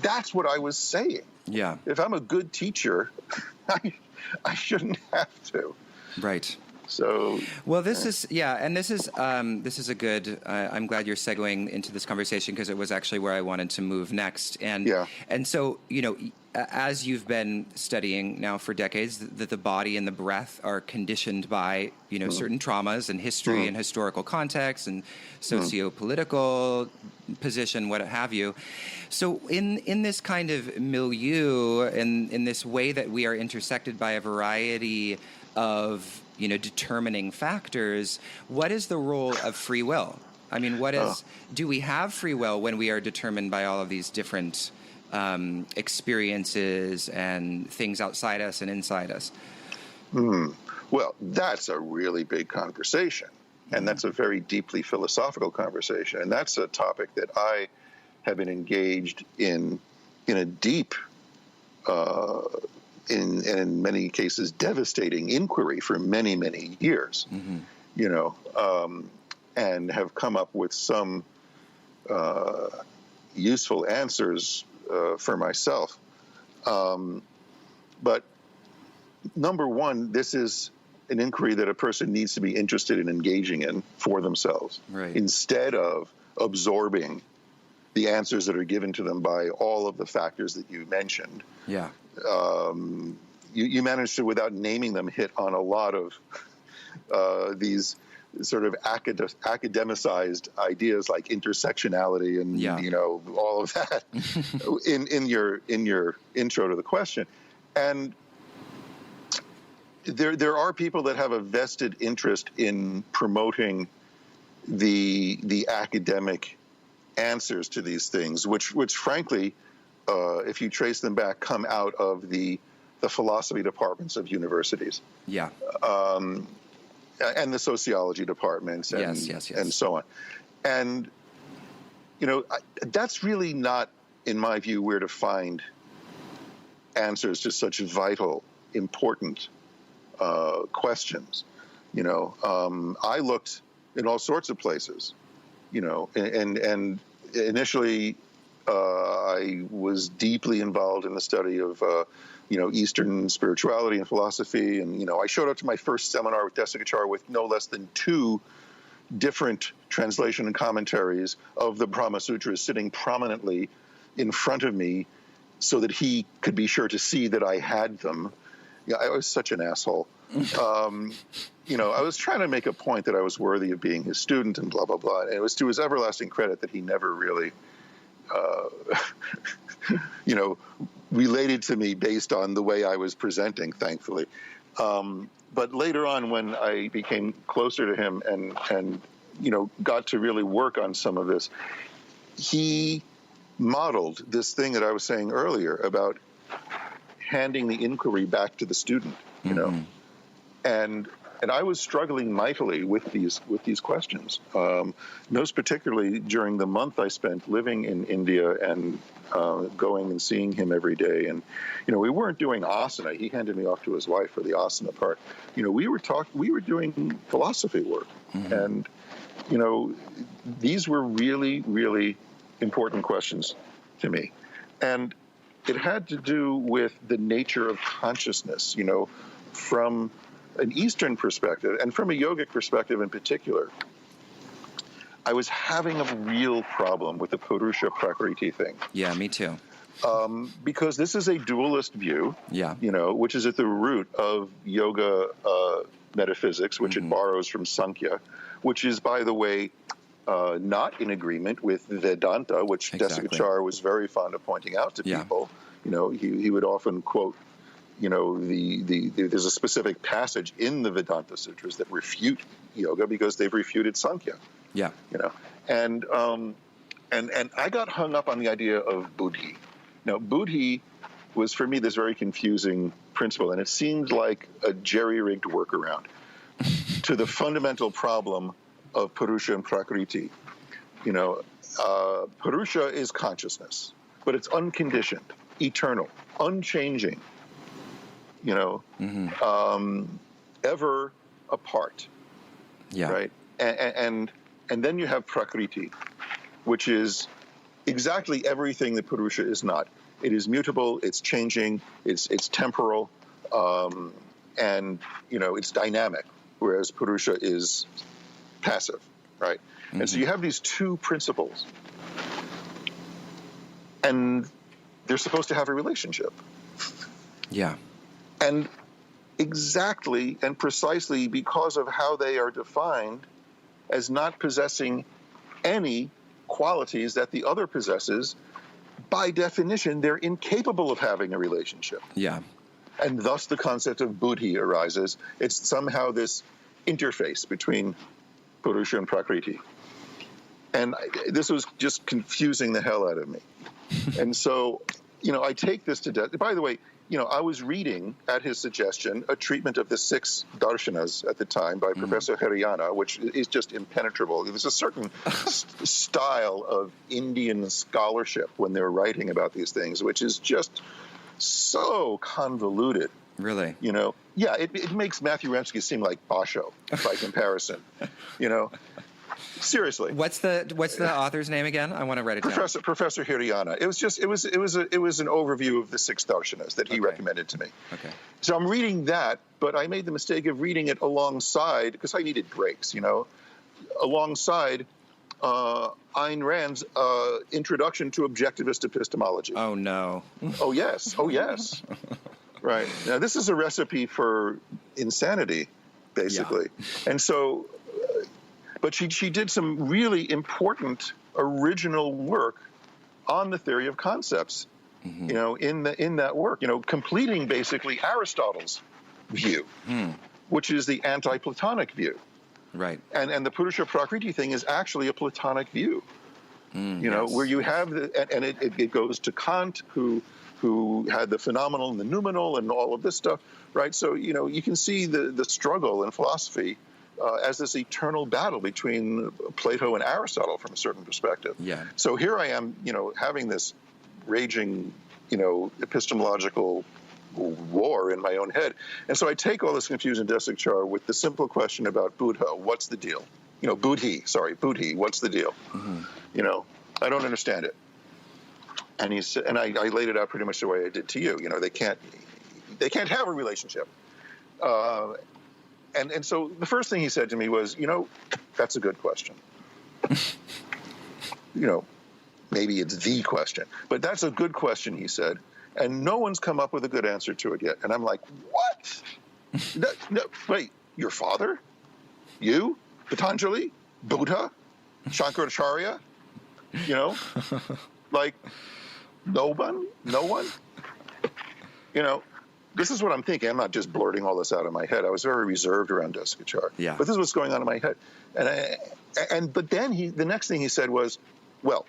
that's what I was saying. Yeah. If I'm a good teacher, I shouldn't have to. Right. So, well, this is a good. I'm glad you're segueing into this conversation because it was actually where I wanted to move next. And so as you've been studying now for decades, that the body and the breath are conditioned by certain traumas and history and historical context and socio-political position, what have you. So in this kind of milieu, in this way that we are intersected by a variety of determining factors, what is the role of free will? I mean, do we have free will when we are determined by all of these different experiences and things outside us and inside us? Well, that's a really big conversation, and that's a very deeply philosophical conversation, and that's a topic that I have been engaged in a deep in many cases, devastating inquiry for many, many years, and have come up with some useful answers for myself. But number one, this is an inquiry that a person needs to be interested in engaging in for themselves, right, instead of absorbing the answers that are given to them by all of the factors that you mentioned. Yeah. You managed to, without naming them, hit on a lot of these sort of academicized ideas like intersectionality and all of that in your intro to the question. And there are people that have a vested interest in promoting the academic answers to these things, which frankly, if you trace them back, come out of the philosophy departments of universities. Yeah. And the sociology departments and, yes. and so on. And, that's really not, in my view, where to find answers to such vital, important questions. I looked in all sorts of places, and initially I was deeply involved in the study of Eastern spirituality and philosophy. And, I showed up to my first seminar with Desikachar with no less than 2 different translation and commentaries of the Brahma Sutras sitting prominently in front of me so that he could be sure to see that I had them. I was such an asshole. I was trying to make a point that I was worthy of being his student and blah, blah, blah. And it was to his everlasting credit that he never really, related to me based on the way I was presenting, thankfully. But later on, when I became closer to him and got to really work on some of this, he modeled this thing that I was saying earlier about handing the inquiry back to the student, and I was struggling mightily with these questions, most particularly during the month I spent living in India and going and seeing him every day. And we weren't doing asana. He handed me off to his wife for the asana part. We were doing philosophy work, and these were really, really important questions to me, and it had to do with the nature of consciousness, from an Eastern perspective and from a yogic perspective in particular. I was having a real problem with the Purusha Prakriti thing. Yeah, me too. Because this is a dualist view, yeah, which is at the root of yoga metaphysics, which it borrows from Sankhya, which is, by the way, not in agreement with Vedanta, which Exactly. Desikachar was very fond of pointing out to Yeah. people. He would often quote, there's a specific passage in the Vedanta Sutras that refute yoga because they've refuted Sankhya. Yeah. And I got hung up on the idea of buddhi. Now, buddhi was for me this very confusing principle, and it seemed like a jerry-rigged workaround to the fundamental problem of Purusha and Prakriti. Purusha is consciousness, but it's unconditioned, eternal, unchanging, ever apart. Yeah. Right? And then you have Prakriti, which is exactly everything that Purusha is not. It is mutable, it's changing, it's temporal, and it's dynamic, whereas Purusha is passive, right? And so you have these two principles, and they're supposed to have a relationship. Yeah. And exactly and precisely because of how they are defined as not possessing any qualities that the other possesses, by definition, they're incapable of having a relationship. Yeah. And thus the concept of buddhi arises. It's somehow this interface between Purusha and Prakriti. And this was just confusing the hell out of me. And so, I take this to death. By the way, I was reading, at his suggestion, a treatment of the 6 darshanas at the time by Professor Haryana, which is just impenetrable. There's a certain style of Indian scholarship when they're writing about these things, which is just so convoluted. Really? Yeah, it makes Matthew Remski seem like Basho by comparison. Seriously. What's the author's name again? I want to write it down. Professor Haryana. It was an overview of the 6 darshanas that he recommended to me. Okay. So I'm reading that, but I made the mistake of reading it alongside, because I needed breaks, alongside Ayn Rand's Introduction to Objectivist Epistemology. Oh no. Oh yes. Right. Now this is a recipe for insanity, basically. Yeah. And so, but she did some really important original work on the theory of concepts, in that work, completing basically Aristotle's view, which is the anti-Platonic view. Right. And the Purusha Prakriti thing is actually a Platonic view, yes. where you have and it goes to Kant, who had the phenomenal and the noumenal and all of this stuff, right? So, you can see the struggle in philosophy as this eternal battle between Plato and Aristotle from a certain perspective. Yeah. So here I am, having this raging, epistemological war in my own head. And so I take all this confusion, Desikachar, with the simple question about Buddha. What's the deal? Buddhi, what's the deal? I don't understand it. And he said, and I laid it out pretty much the way I did to you. They can't have a relationship. And so the first thing he said to me was, that's a good question. Maybe it's the question, but that's a good question, he said. And no one's come up with a good answer to it yet. And I'm like, what? No, wait, your father? You? Patanjali? Buddha? Shankaracharya? Like, no one? This is what I'm thinking. I'm not just blurting all this out of my head. I was very reserved around Desikachar. Yeah. But this is what's going on in my head. But then the next thing he said was, well,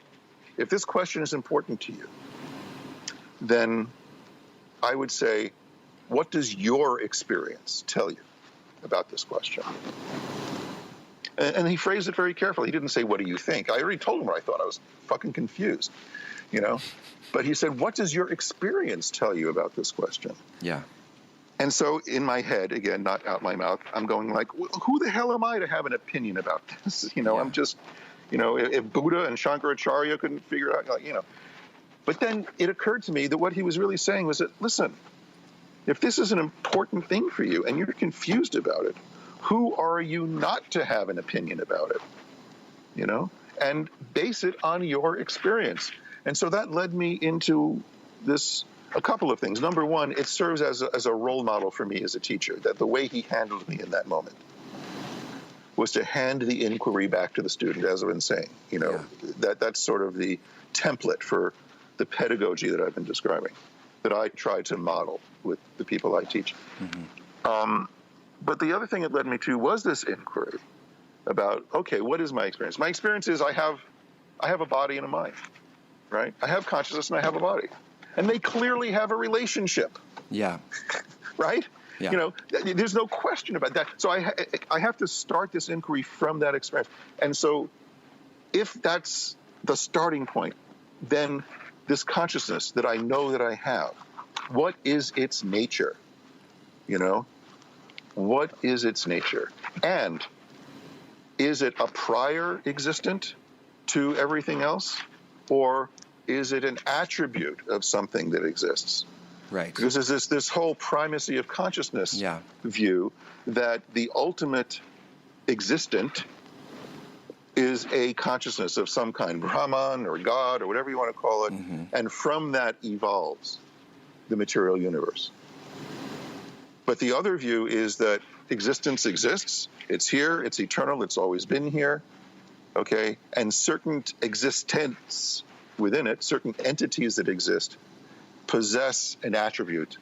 if this question is important to you, then I would say, what does your experience tell you about this question? And he phrased it very carefully. He didn't say, what do you think? I already told him what I thought. I was fucking confused, But he said, what does your experience tell you about this question? Yeah. And so in my head, again, not out my mouth, I'm going like, who the hell am I to have an opinion about this? I'm just, if Buddha and Shankaracharya couldn't figure it out, But then it occurred to me that what he was really saying was that, listen, if this is an important thing for you and you're confused about it, who are you not to have an opinion about it? And base it on your experience. And so that led me into a couple of things. Number one, it serves as a role model for me as a teacher, that the way he handled me in that moment. was to hand the inquiry back to the student, as I've been saying. That's sort of the template for the pedagogy that I've been describing, that I try to model with the people I teach. But the other thing it led me to was this inquiry about, okay, what is my experience? My experience is I have a body and a mind, right? I have consciousness and I have a body. And they clearly have a relationship. Yeah. Right? Yeah. There's no question about that. So I have to start this inquiry from that experience. And so if that's the starting point, then this consciousness that I know that I have, what is its nature? What is its nature? And is it a prior existent to everything else? Or is it an attribute of something that exists? Right. Because there's this whole primacy of consciousness view that the ultimate existent is a consciousness of some kind, Brahman or God or whatever you want to call it, and from that evolves the material universe. But the other view is that existence exists, it's here, it's eternal, it's always been here, okay? And certain existence within it, certain entities that exist, possess an attribute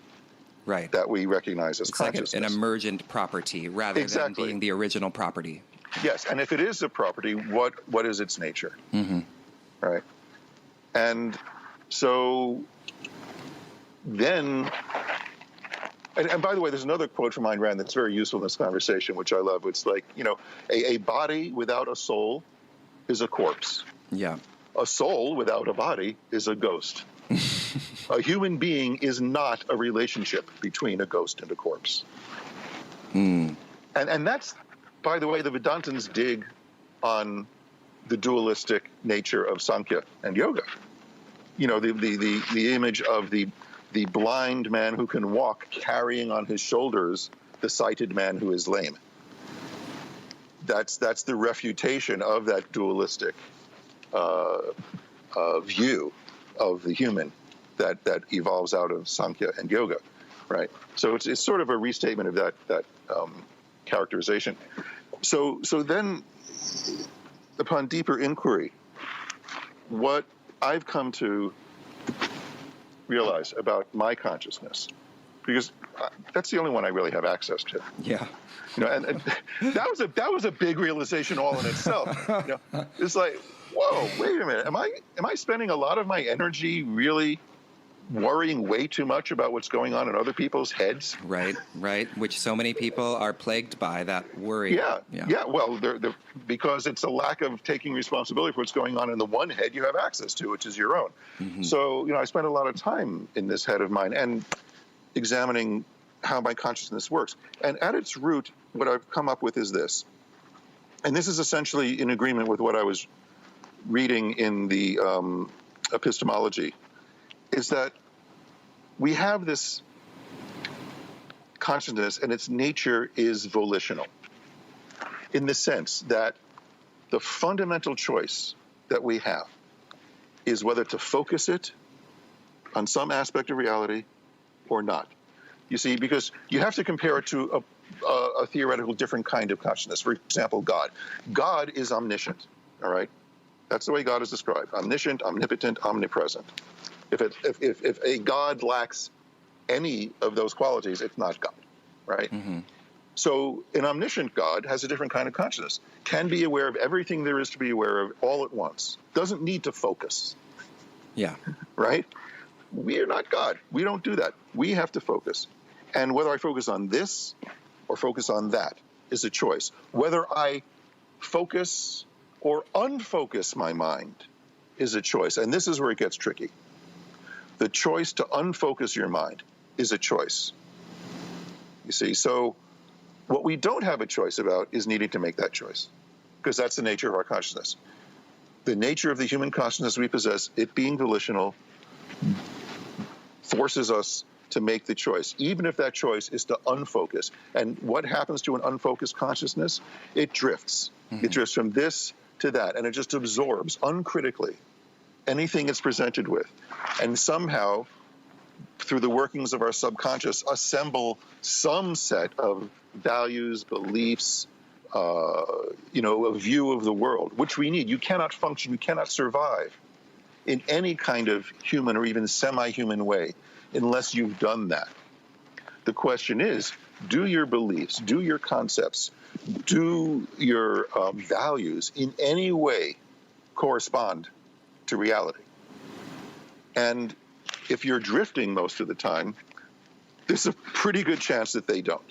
that we recognize as consciousness. Like an emergent property rather than being the original property. Yes, and if it is a property, what is its nature? Right? And so then, and by the way, there's another quote from Ayn Rand that's very useful in this conversation, which I love. It's like, a body without a soul is a corpse. Yeah. A soul without a body is a ghost. A human being is not a relationship between a ghost and a corpse. And that's, by the way, the Vedantins dig on the dualistic nature of Sankhya and yoga. The image of the blind man who can walk carrying on his shoulders the sighted man who is lame. That's the refutation of that dualistic view of the human that evolves out of Sankhya and yoga, right? So it's sort of a restatement of that characterization. So then, upon deeper inquiry, what I've come to realize about my consciousness, because that's the only one I really have access to. Yeah. And that was a big realization all in itself. It's like, whoa, wait a minute. Am I spending a lot of my energy really worrying way too much about what's going on in other people's heads? Right. Which so many people are plagued by, that worry. Yeah. Well, they're, because it's a lack of taking responsibility for what's going on in the one head you have access to, which is your own. So, I spend a lot of time in this head of mine and examining how my consciousness works. And at its root, what I've come up with is this. And this is essentially in agreement with what I was reading in the epistemology, is that we have this consciousness and its nature is volitional, in the sense that the fundamental choice that we have is whether to focus it on some aspect of reality or not. You see, because you have to compare it to a theoretical different kind of consciousness. For example, God. God is omniscient, all right? That's the way God is described: omniscient, omnipotent, omnipresent. If a God lacks any of those qualities, it's not God, right? So an omniscient God has a different kind of consciousness, can be aware of everything there is to be aware of all at once, doesn't need to focus. Yeah. Right? We are not God. We don't do that. We have to focus. And whether I focus on this or focus on that is a choice. Whether I focus or unfocus my mind is a choice. And this is where it gets tricky. The choice to unfocus your mind is a choice. You see, so what we don't have a choice about is needing to make that choice, because that's the nature of our consciousness. The nature of the human consciousness we possess, it being volitional, forces us to make the choice, even if that choice is to unfocus. And what happens to an unfocused consciousness? It drifts. It drifts from this to that, and it just absorbs uncritically anything it's presented with, and somehow, through the workings of our subconscious, assemble some set of values, beliefs, a view of the world, which we need. You cannot function, you cannot survive in any kind of human or even semi-human way unless you've done that. The question is, do your beliefs, do your concepts, do your values in any way correspond to reality? And if you're drifting most of the time, there's a pretty good chance that they don't.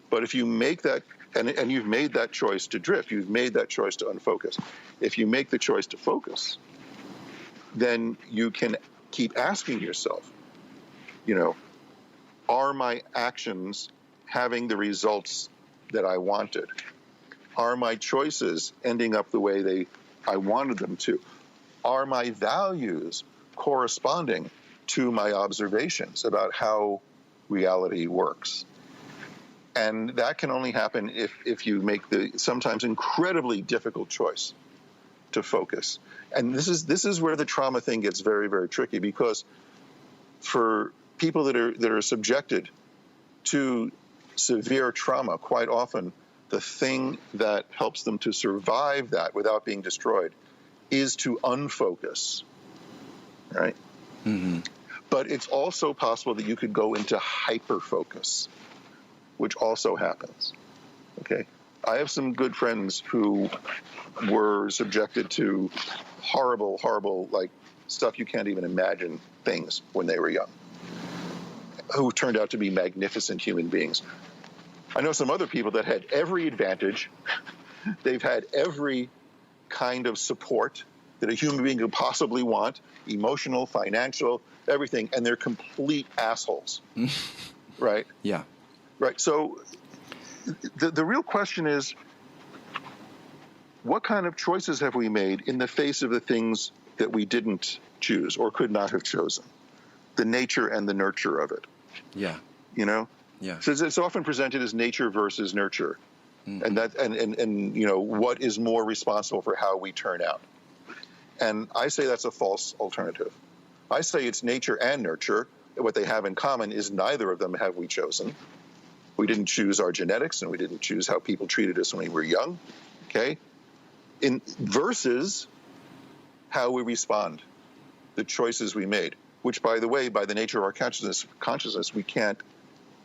But if you make that, and you've made that choice to drift, you've made that choice to unfocus. If you make the choice to focus, then you can keep asking yourself, are my actions having the results that I wanted? Are my choices ending up the way I wanted them to? Are my values corresponding to my observations about how reality works? And that can only happen if you make the sometimes incredibly difficult choice to focus. And this is where the trauma thing gets very, very tricky, because for people that are subjected to severe trauma, quite often the thing that helps them to survive that without being destroyed is to unfocus, right? Mm-hmm. But it's also possible that you could go into hyperfocus, which also happens, okay? I have some good friends who were subjected to horrible, horrible, like stuff you can't even imagine things when they were young, who turned out to be magnificent human beings. I know some other people that had every advantage. They've had every kind of support that a human being could possibly want, emotional, financial, everything, and they're complete assholes, right? Yeah. Right. So the real question is, what kind of choices have we made in the face of the things that we didn't choose or could not have chosen? The nature and the nurture of it. Yeah. Yeah. So it's often presented as nature versus nurture. Mm-hmm. And what is more responsible for how we turn out? And I say that's a false alternative. I say it's nature and nurture. What they have in common is neither of them have we chosen. We didn't choose our genetics, and we didn't choose how people treated us when we were young, okay? Versus how we respond, the choices we made, which, by the way, by the nature of our consciousness, we can't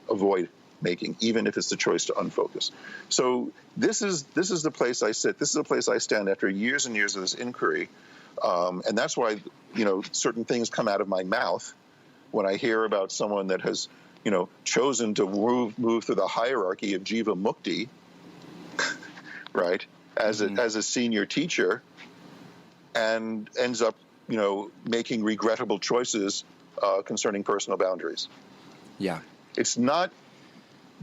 avoid making, even if it's the choice to unfocus. So this is the place I sit. This is the place I stand after years and years of this inquiry, and that's why certain things come out of my mouth when I hear about someone that has chosen to move through the hierarchy of Jiva Mukti, right, as a senior teacher, and ends up making regrettable choices concerning personal boundaries. Yeah. It's not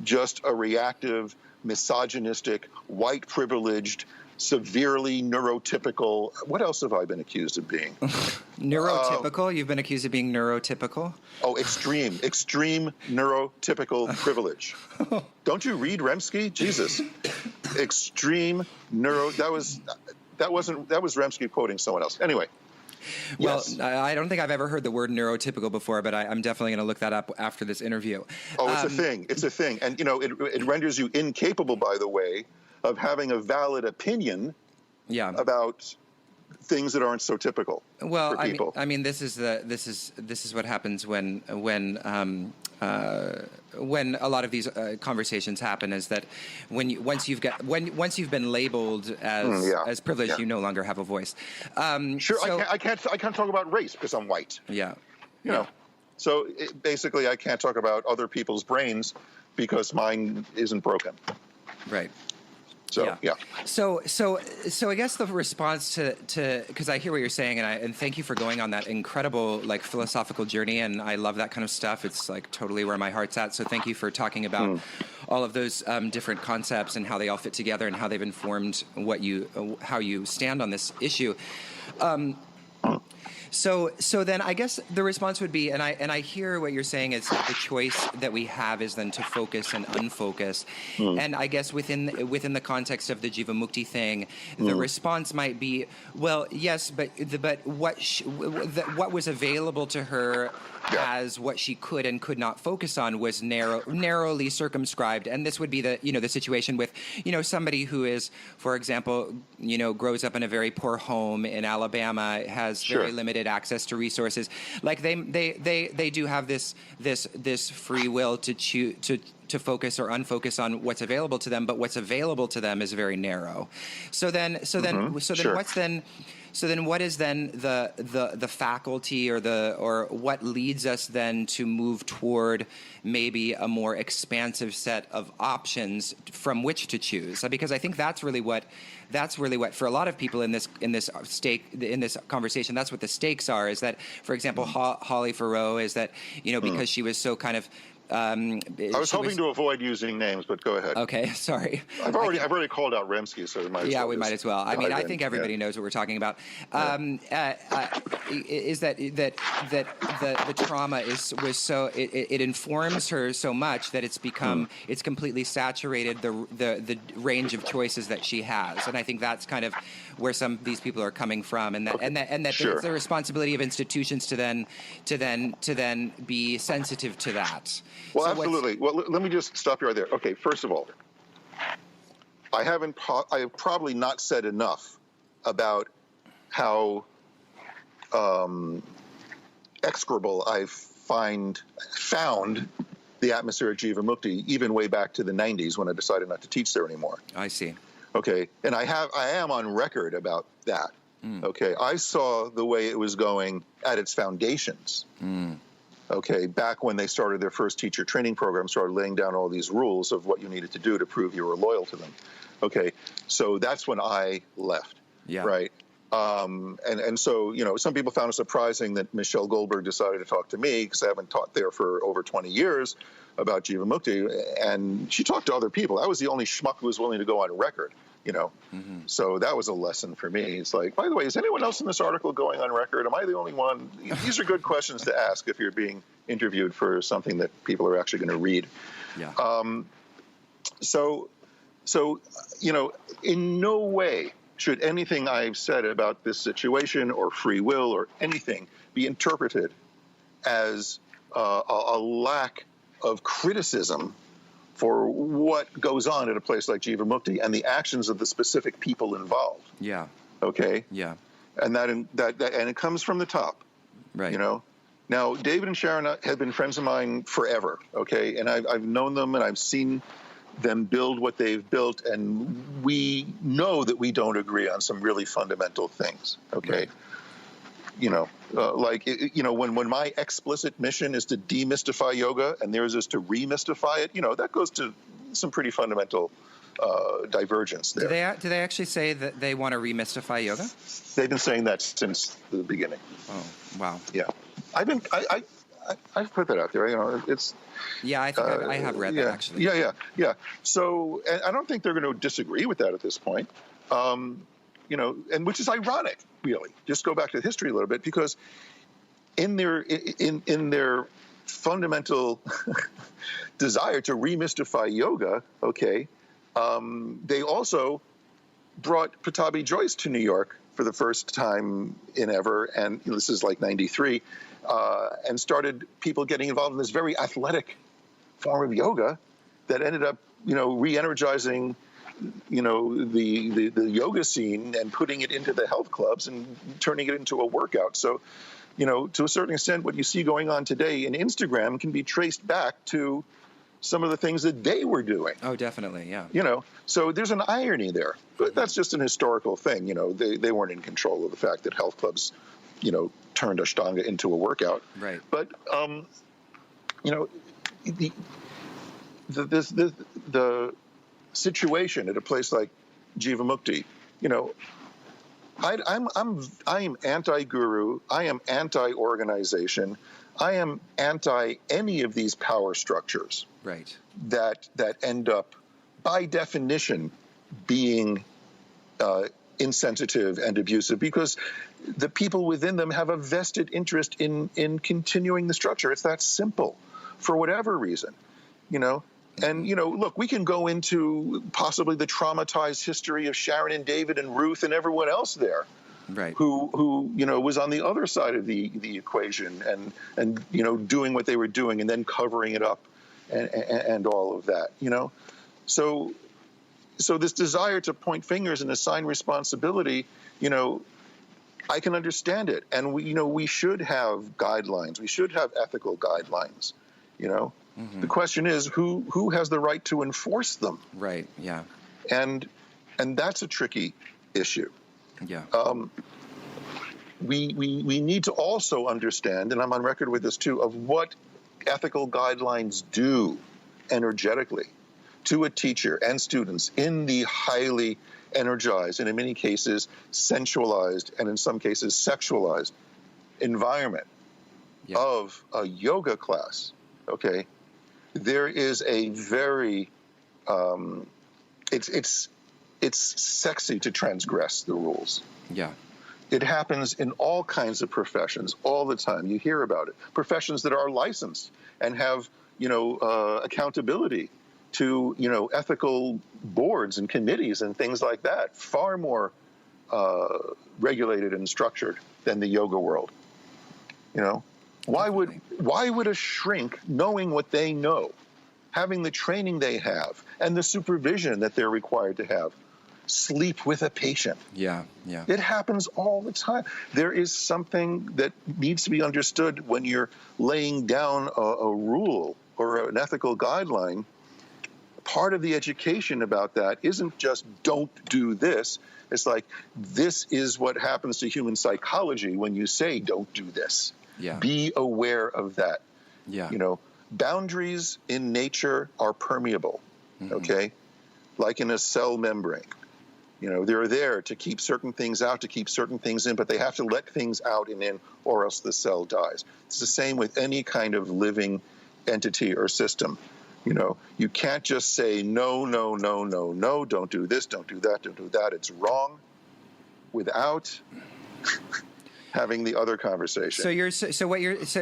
just a reactive, misogynistic, white privileged, severely neurotypical. What else have I been accused of being? Neurotypical? You've been accused of being neurotypical? Oh, extreme neurotypical privilege. Don't you read Remsky? Jesus. Extreme that was Remsky quoting someone else. Anyway. Well, yes. I don't think I've ever heard the word neurotypical before, but I'm definitely going to look that up after this interview. Oh, it's a thing. It's a thing. And, it renders you incapable, by the way, of having a valid opinion about things that aren't so typical for people. I mean, this is what happens when a lot of these conversations happen, is that once you've been labeled as privileged, you no longer have a voice. Sure, so, I can't talk about race because I'm white. Yeah, you know. So basically, I can't talk about other people's brains because mine isn't broken. Right. So yeah. So I guess the response to because I hear what you're saying, and thank you for going on that incredible philosophical journey, and I love that kind of stuff. It's totally where my heart's at. So thank you for talking about all of those different concepts and how they all fit together and how they've informed how you stand on this issue. So then I guess the response would be, and I hear what you're saying is the choice that we have is then to focus and unfocus, and I guess within the context of the Jivamukti thing, the response might be, well, yes, but what was available to her as what she could and could not focus on was narrowly circumscribed, and this would be the situation with somebody who is, for example, grows up in a very poor home in Alabama, has very limited access to resources. Like they do have this free will to choose to focus or unfocus on what's available to them, but what's available to them is very narrow. So then what is then the faculty or what leads us then to move toward maybe a more expansive set of options from which to choose? Because I think that's really what for a lot of people in this conversation, that's what the stakes are. Is that, for example, Holly Farrow is that because she was so kind of. I was hoping to avoid using names, but go ahead. Okay, sorry. I've already called out Remsky, so we might as well I mean, I think everybody knows what we're talking about. Is that the trauma was so it informs her so much that it's become it's completely saturated the range of choices that she has, and I think that's kind of where some of these people are coming from, and that it's the responsibility of institutions to then be sensitive to that. Well, so absolutely. Well, let me just stop you right there. Okay, first of all, I have probably not said enough about how execrable I found the atmosphere at Jivamukti, even way back to the 90s when I decided not to teach there anymore. I see. Okay, and I am on record about that. Okay, I saw the way it was going at its foundations. Okay, back when they started their first teacher training program, started laying down all these rules of what you needed to do to prove you were loyal to them. Okay, so that's when I left. Yeah. Right. And so, some people found it surprising that Michelle Goldberg decided to talk to me because I haven't taught there for over 20 years about Jivamukti, and she talked to other people. I was the only schmuck who was willing to go on record, So that was a lesson for me. It's like, by the way, is anyone else in this article going on record? Am I the only one? These are good questions to ask if you're being interviewed for something that people are actually going to read. Yeah. So, in no way should anything I've said about this situation or free will or anything be interpreted as a lack of criticism for what goes on at a place like Jivamukti and the actions of the specific people involved. Yeah. Okay. Yeah. And and it comes from the top. Right. Now, David and Sharon have been friends of mine forever. Okay, and I've known them and I've seen them build what they've built, and we know that we don't agree on some really fundamental things. Okay. Right. When my explicit mission is to demystify yoga and theirs is to remystify it, that goes to some pretty fundamental divergence there. Do they actually say that they want to remystify yoga? They've been saying that since the beginning. Oh, wow. Yeah. I've put that out there. It's. Yeah, I think I have read that actually. Yeah. So, and I don't think they're going to disagree with that at this point. And which is ironic, really. Just go back to the history a little bit, because in their fundamental desire to remystify yoga, okay, they also brought Patabi Joyce to New York for the first time in ever, and this is like 93, and started people getting involved in this very athletic form of yoga that ended up, re-energizing the yoga scene and putting it into the health clubs and turning it into a workout. So, to a certain extent, what you see going on today in Instagram can be traced back to some of the things that they were doing. Oh, definitely, yeah. So there's an irony there, but that's just an historical thing. They weren't in control of the fact that health clubs, turned Ashtanga into a workout. Right. But, the situation at a place like Jivamukti, I am anti-guru, I am anti-organization, I am anti any of these power structures, right? That end up, by definition, being insensitive and abusive, because the people within them have a vested interest in continuing the structure. It's that simple, for whatever reason, you know. And, you know, look, we can go into possibly the traumatized history of Sharon and David and Ruth and everyone else there, Right. who you know, was on the other side of the equation and you know, doing what they were doing and then covering it up and all of that, you know. So this desire to point fingers and assign responsibility, you know, I can understand it. And we, you know, we should have guidelines. We should have ethical guidelines, you know. The question is, who has the right to enforce them? Right. Yeah. And that's a tricky issue. Yeah. We need to also understand, and I'm on record with this too, of what ethical guidelines do energetically to a teacher and students in the highly energized and in many cases sensualized and in some cases sexualized environment of a yoga class. Okay, there is a very it's sexy to transgress the rules. Yeah. It happens in all kinds of professions all the time. You hear about it. Professions that are licensed and have, you know, accountability to, you know, ethical boards and committees and things like that, far more regulated and structured than the yoga world. You know, why would a shrink, knowing what they know, having the training they have and the supervision that they're required to have, sleep with a patient? Yeah, yeah. It happens all the time. There is something that needs to be understood when you're laying down a rule or an ethical guideline. Part of the education about that isn't just don't do this. It's like, this is what happens to human psychology when you say don't do this. Yeah. Be aware of that. Yeah. You know, boundaries in nature are permeable, okay? Like in a cell membrane. You know, they're there to keep certain things out, to keep certain things in, but they have to let things out and in, or else the cell dies. It's the same with any kind of living entity or system. You know, you can't just say, no, no, no, no, no, don't do this, don't do that, don't do that. It's wrong, without having the other conversation. So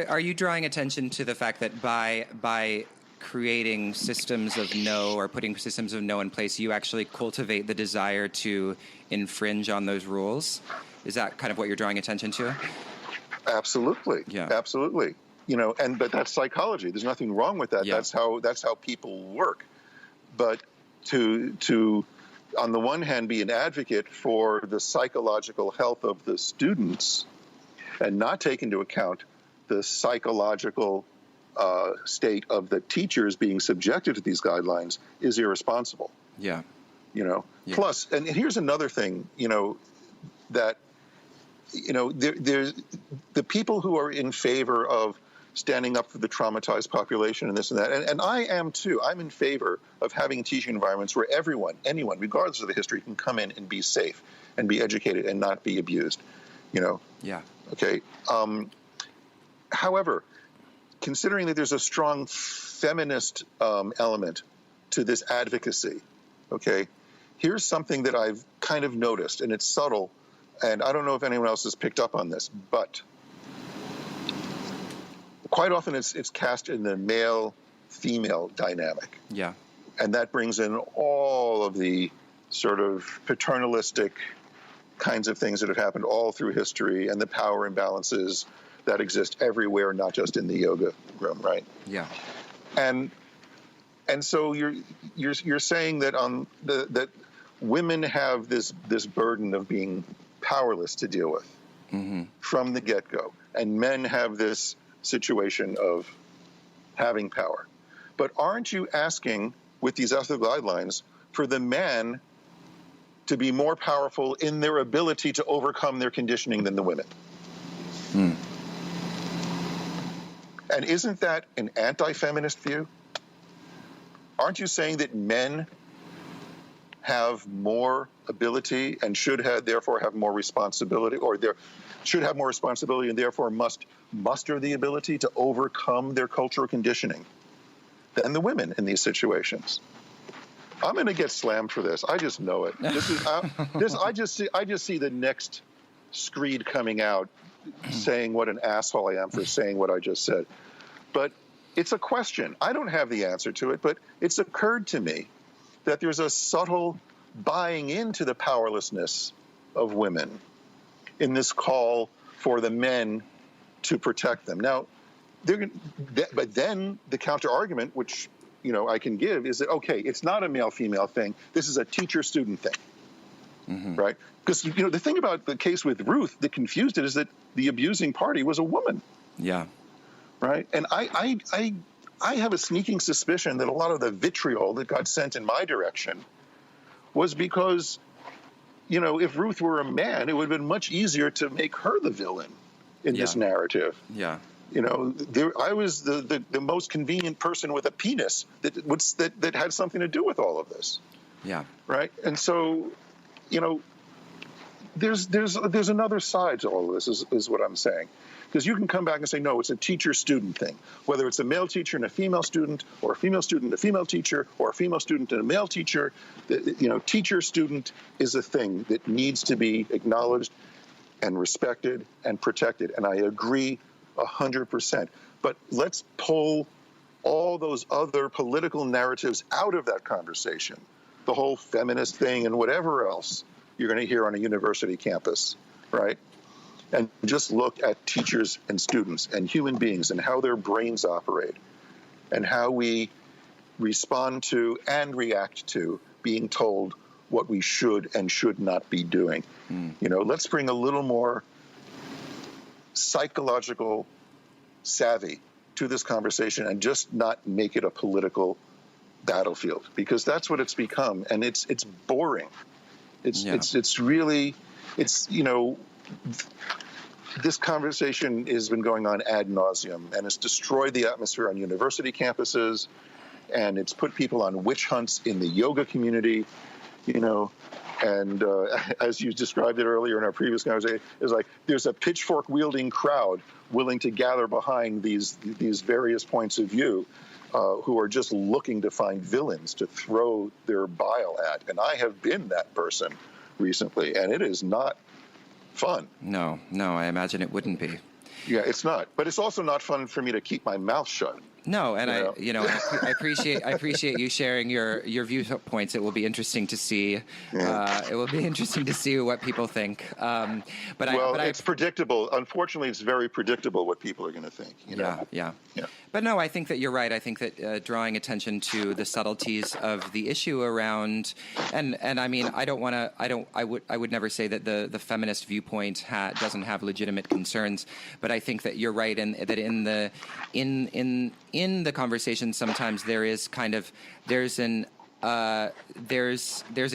are you drawing attention to the fact that by creating systems of no or putting systems of no in place, you actually cultivate the desire to infringe on those rules? Is that kind of what you're drawing attention to? Absolutely. Yeah. Absolutely. You know, but that's psychology. There's nothing wrong with that. Yeah. That's how people work. But to on the one hand be an advocate for the psychological health of the students and not take into account the psychological state of the teachers being subjected to these guidelines is irresponsible. Yeah. You know, yeah. Plus, and here's another thing, you know, that, you know, there's the people who are in favor of standing up for the traumatized population and this and that, and I am too. I'm in favor of having teaching environments where anyone, regardless of the history, can come in and be safe and be educated and not be abused, you know. Yeah. Okay. However, considering that there's a strong feminist element to this advocacy, okay, here's something that I've kind of noticed, and it's subtle, and I don't know if anyone else has picked up on this, but quite often it's cast in the male-female dynamic. Yeah. And that brings in all of the sort of paternalistic kinds of things that have happened all through history and the power imbalances that exist everywhere, not just in the yoga room, right? Yeah. And so you're saying that that women have this burden of being powerless to deal with from the get-go, and men have this situation of having power. But aren't you asking, with these ethical guidelines, for the man to be more powerful in their ability to overcome their conditioning than the women? And isn't that an anti-feminist view? Aren't you saying that men have more ability and should have, therefore have more responsibility, or should have more responsibility and therefore must muster the ability to overcome their cultural conditioning than the women in these situations? I'm going to get slammed for this. I just know it. This is I just see the next screed coming out saying what an asshole I am for saying what I just said. But it's a question. I don't have the answer to it, but it's occurred to me that there's a subtle buying into the powerlessness of women in this call for the men to protect them. Now, but then the counter argument, which I can give, is that okay, it's not a male-female thing. This is a teacher-student thing, right? Because the thing about the case with Ruth that confused it is that the abusing party was a woman. Yeah. Right. And I have a sneaking suspicion that a lot of the vitriol that got sent in my direction was because, if Ruth were a man, it would have been much easier to make her the villain in this narrative. Yeah. I was the most convenient person with a penis that had something to do with all of this. Yeah. Right. And so, there's another side to all of this is what I'm saying. Because you can come back and say, no, it's a teacher-student thing. Whether it's a male teacher and a female student, or a female student and a female teacher, or a female student and a male teacher, teacher-student is a thing that needs to be acknowledged and respected and protected. And I agree 100%. But let's pull all those other political narratives out of that conversation. The whole feminist thing and whatever else you're going to hear on a university campus, right? And just look at teachers and students and human beings and how their brains operate and how we respond to and react to being told what we should and should not be doing. Let's bring a little more psychological savvy to this conversation and just not make it a political battlefield, because that's what it's become, and it's boring. It's really this conversation has been going on ad nauseum, and it's destroyed the atmosphere on university campuses, and it's put people on witch hunts in the yoga community, and as you described it earlier in our previous conversation, it's like there's a pitchfork-wielding crowd willing to gather behind these various points of view who are just looking to find villains to throw their bile at. And I have been that person recently, and it is not fun. No, I imagine it wouldn't be. Yeah, it's not. But it's also not fun for me to keep my mouth shut. No, and I appreciate you sharing your viewpoints. It will be interesting to see. It will be interesting to see what people think. It's predictable. Unfortunately, it's very predictable what people are going to think. Yeah. But no, I think that you're right. I think that drawing attention to the subtleties of the issue around, and I mean, I would never say that the feminist viewpoint doesn't have legitimate concerns, but I think that you're right, and that in the conversation sometimes there's an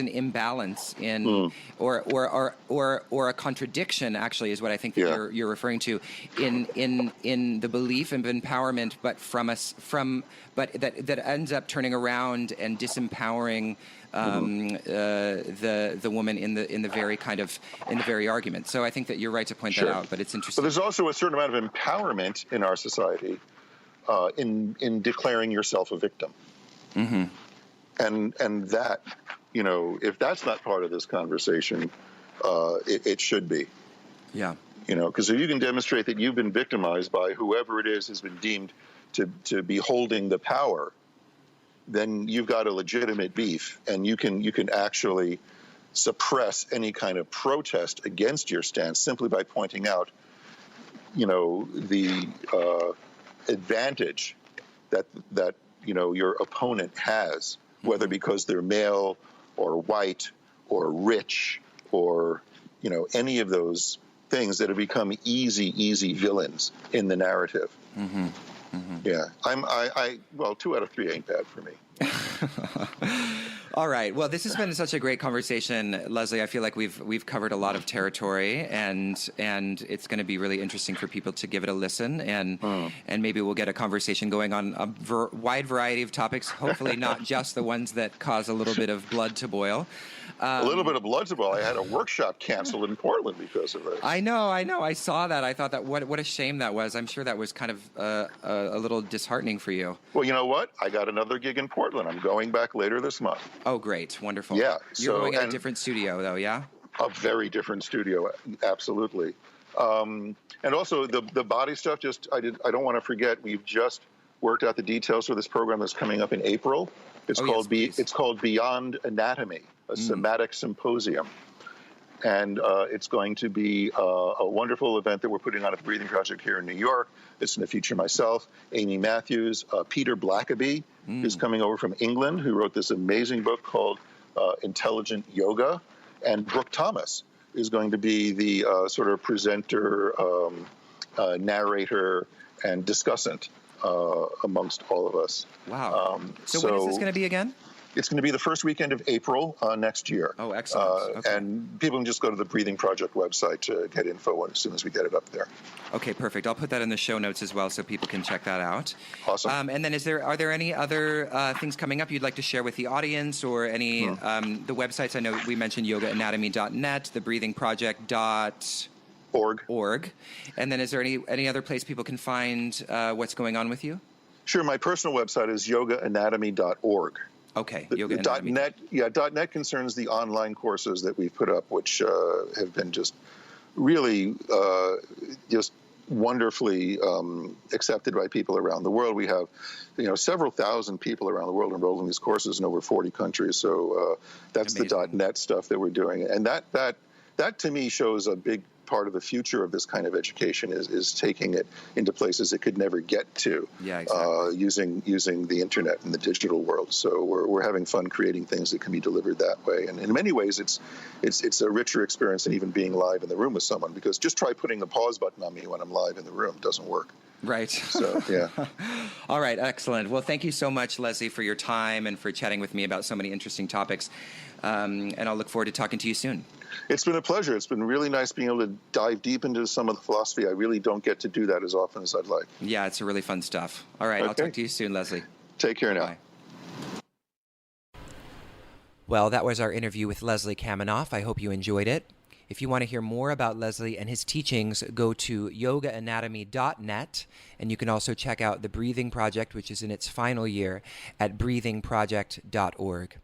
imbalance in or a contradiction, actually, is what I think that you're referring to in the belief of empowerment, but that ends up turning around and disempowering the woman in the very argument. So I think that you're right to point that out, but it's interesting. But there's also a certain amount of empowerment in our society in declaring yourself a victim. Mm-hmm. And that, if that's not part of this conversation, it should be. Yeah. Because if you can demonstrate that you've been victimized by whoever it is has been deemed to be holding the power, then you've got a legitimate beef, and you can actually suppress any kind of protest against your stance simply by pointing out, the advantage that your opponent has, whether because they're male or white or rich or any of those things that have become easy villains in the narrative. Mm-hmm. Mm-hmm. Yeah, well, 2 out of 3 ain't bad for me. All right. Well, this has been such a great conversation, Leslie. I feel like we've covered a lot of territory, and it's going to be really interesting for people to give it a listen, and maybe we'll get a conversation going on a wide variety of topics. Hopefully, not just the ones that cause a little bit of blood to boil. A little bit of blood to boil. I had a workshop canceled in Portland because of it. I know. I saw that. I thought that what a shame that was. I'm sure that was kind of a little disheartening for you. Well, you know what? I got another gig in Portland. I'm going back later this month. Oh, great. Wonderful. Yeah. You're going in a different studio, though, yeah? A very different studio, absolutely. And also the body stuff. I don't want to forget. We've just worked out the details for this program that's coming up in April. It's called Beyond Anatomy, a somatic symposium, and it's going to be a wonderful event that we're putting on at the Breathing Project here in New York. It's going to feature myself, Amy Matthews, Peter Blackaby, who's coming over from England, who wrote this amazing book called Intelligent Yoga. And Brooke Thomas is going to be the sort of presenter, narrator, and discussant amongst all of us. Wow. So when is this going to be again? It's going to be the first weekend of April next year. Oh, excellent. Okay. And people can just go to the Breathing Project website to get info as soon as we get it up there. Okay, perfect. I'll put that in the show notes as well so people can check that out. Awesome. And then are there any other things coming up you'd like to share with the audience, or any the websites? I know we mentioned yogaanatomy.net, thebreathingproject.org. And then is there any other place people can find what's going on with you? Sure. My personal website is yogaanatomy.org. Okay. .net, .net concerns the online courses that we've put up, which have been just really just wonderfully accepted by people around the world. We have, several thousand people around the world enrolled in these courses in over 40 countries. So that's amazing. The .net stuff that we're doing, and that to me shows a big part of the future of this kind of education is taking it into places it could never get to. Yeah, exactly. Using the internet and the digital world. So we're having fun creating things that can be delivered that way. And in many ways, it's a richer experience than even being live in the room with someone, because just try putting the pause button on me when I'm live in the room. It doesn't work. Right. So, yeah. All right. Excellent. Well, thank you so much, Leslie, for your time and for chatting with me about so many interesting topics. And I'll look forward to talking to you soon. It's been a pleasure. It's been really nice being able to dive deep into some of the philosophy. I really don't get to do that as often as I'd like. Yeah, it's a really fun stuff. All right. Okay. I'll talk to you soon, Leslie. Take care now. Bye. Well, that was our interview with Leslie Kaminoff. I hope you enjoyed it. If you want to hear more about Leslie and his teachings, go to yogaanatomy.net, and you can also check out the Breathing Project, which is in its final year, at breathingproject.org.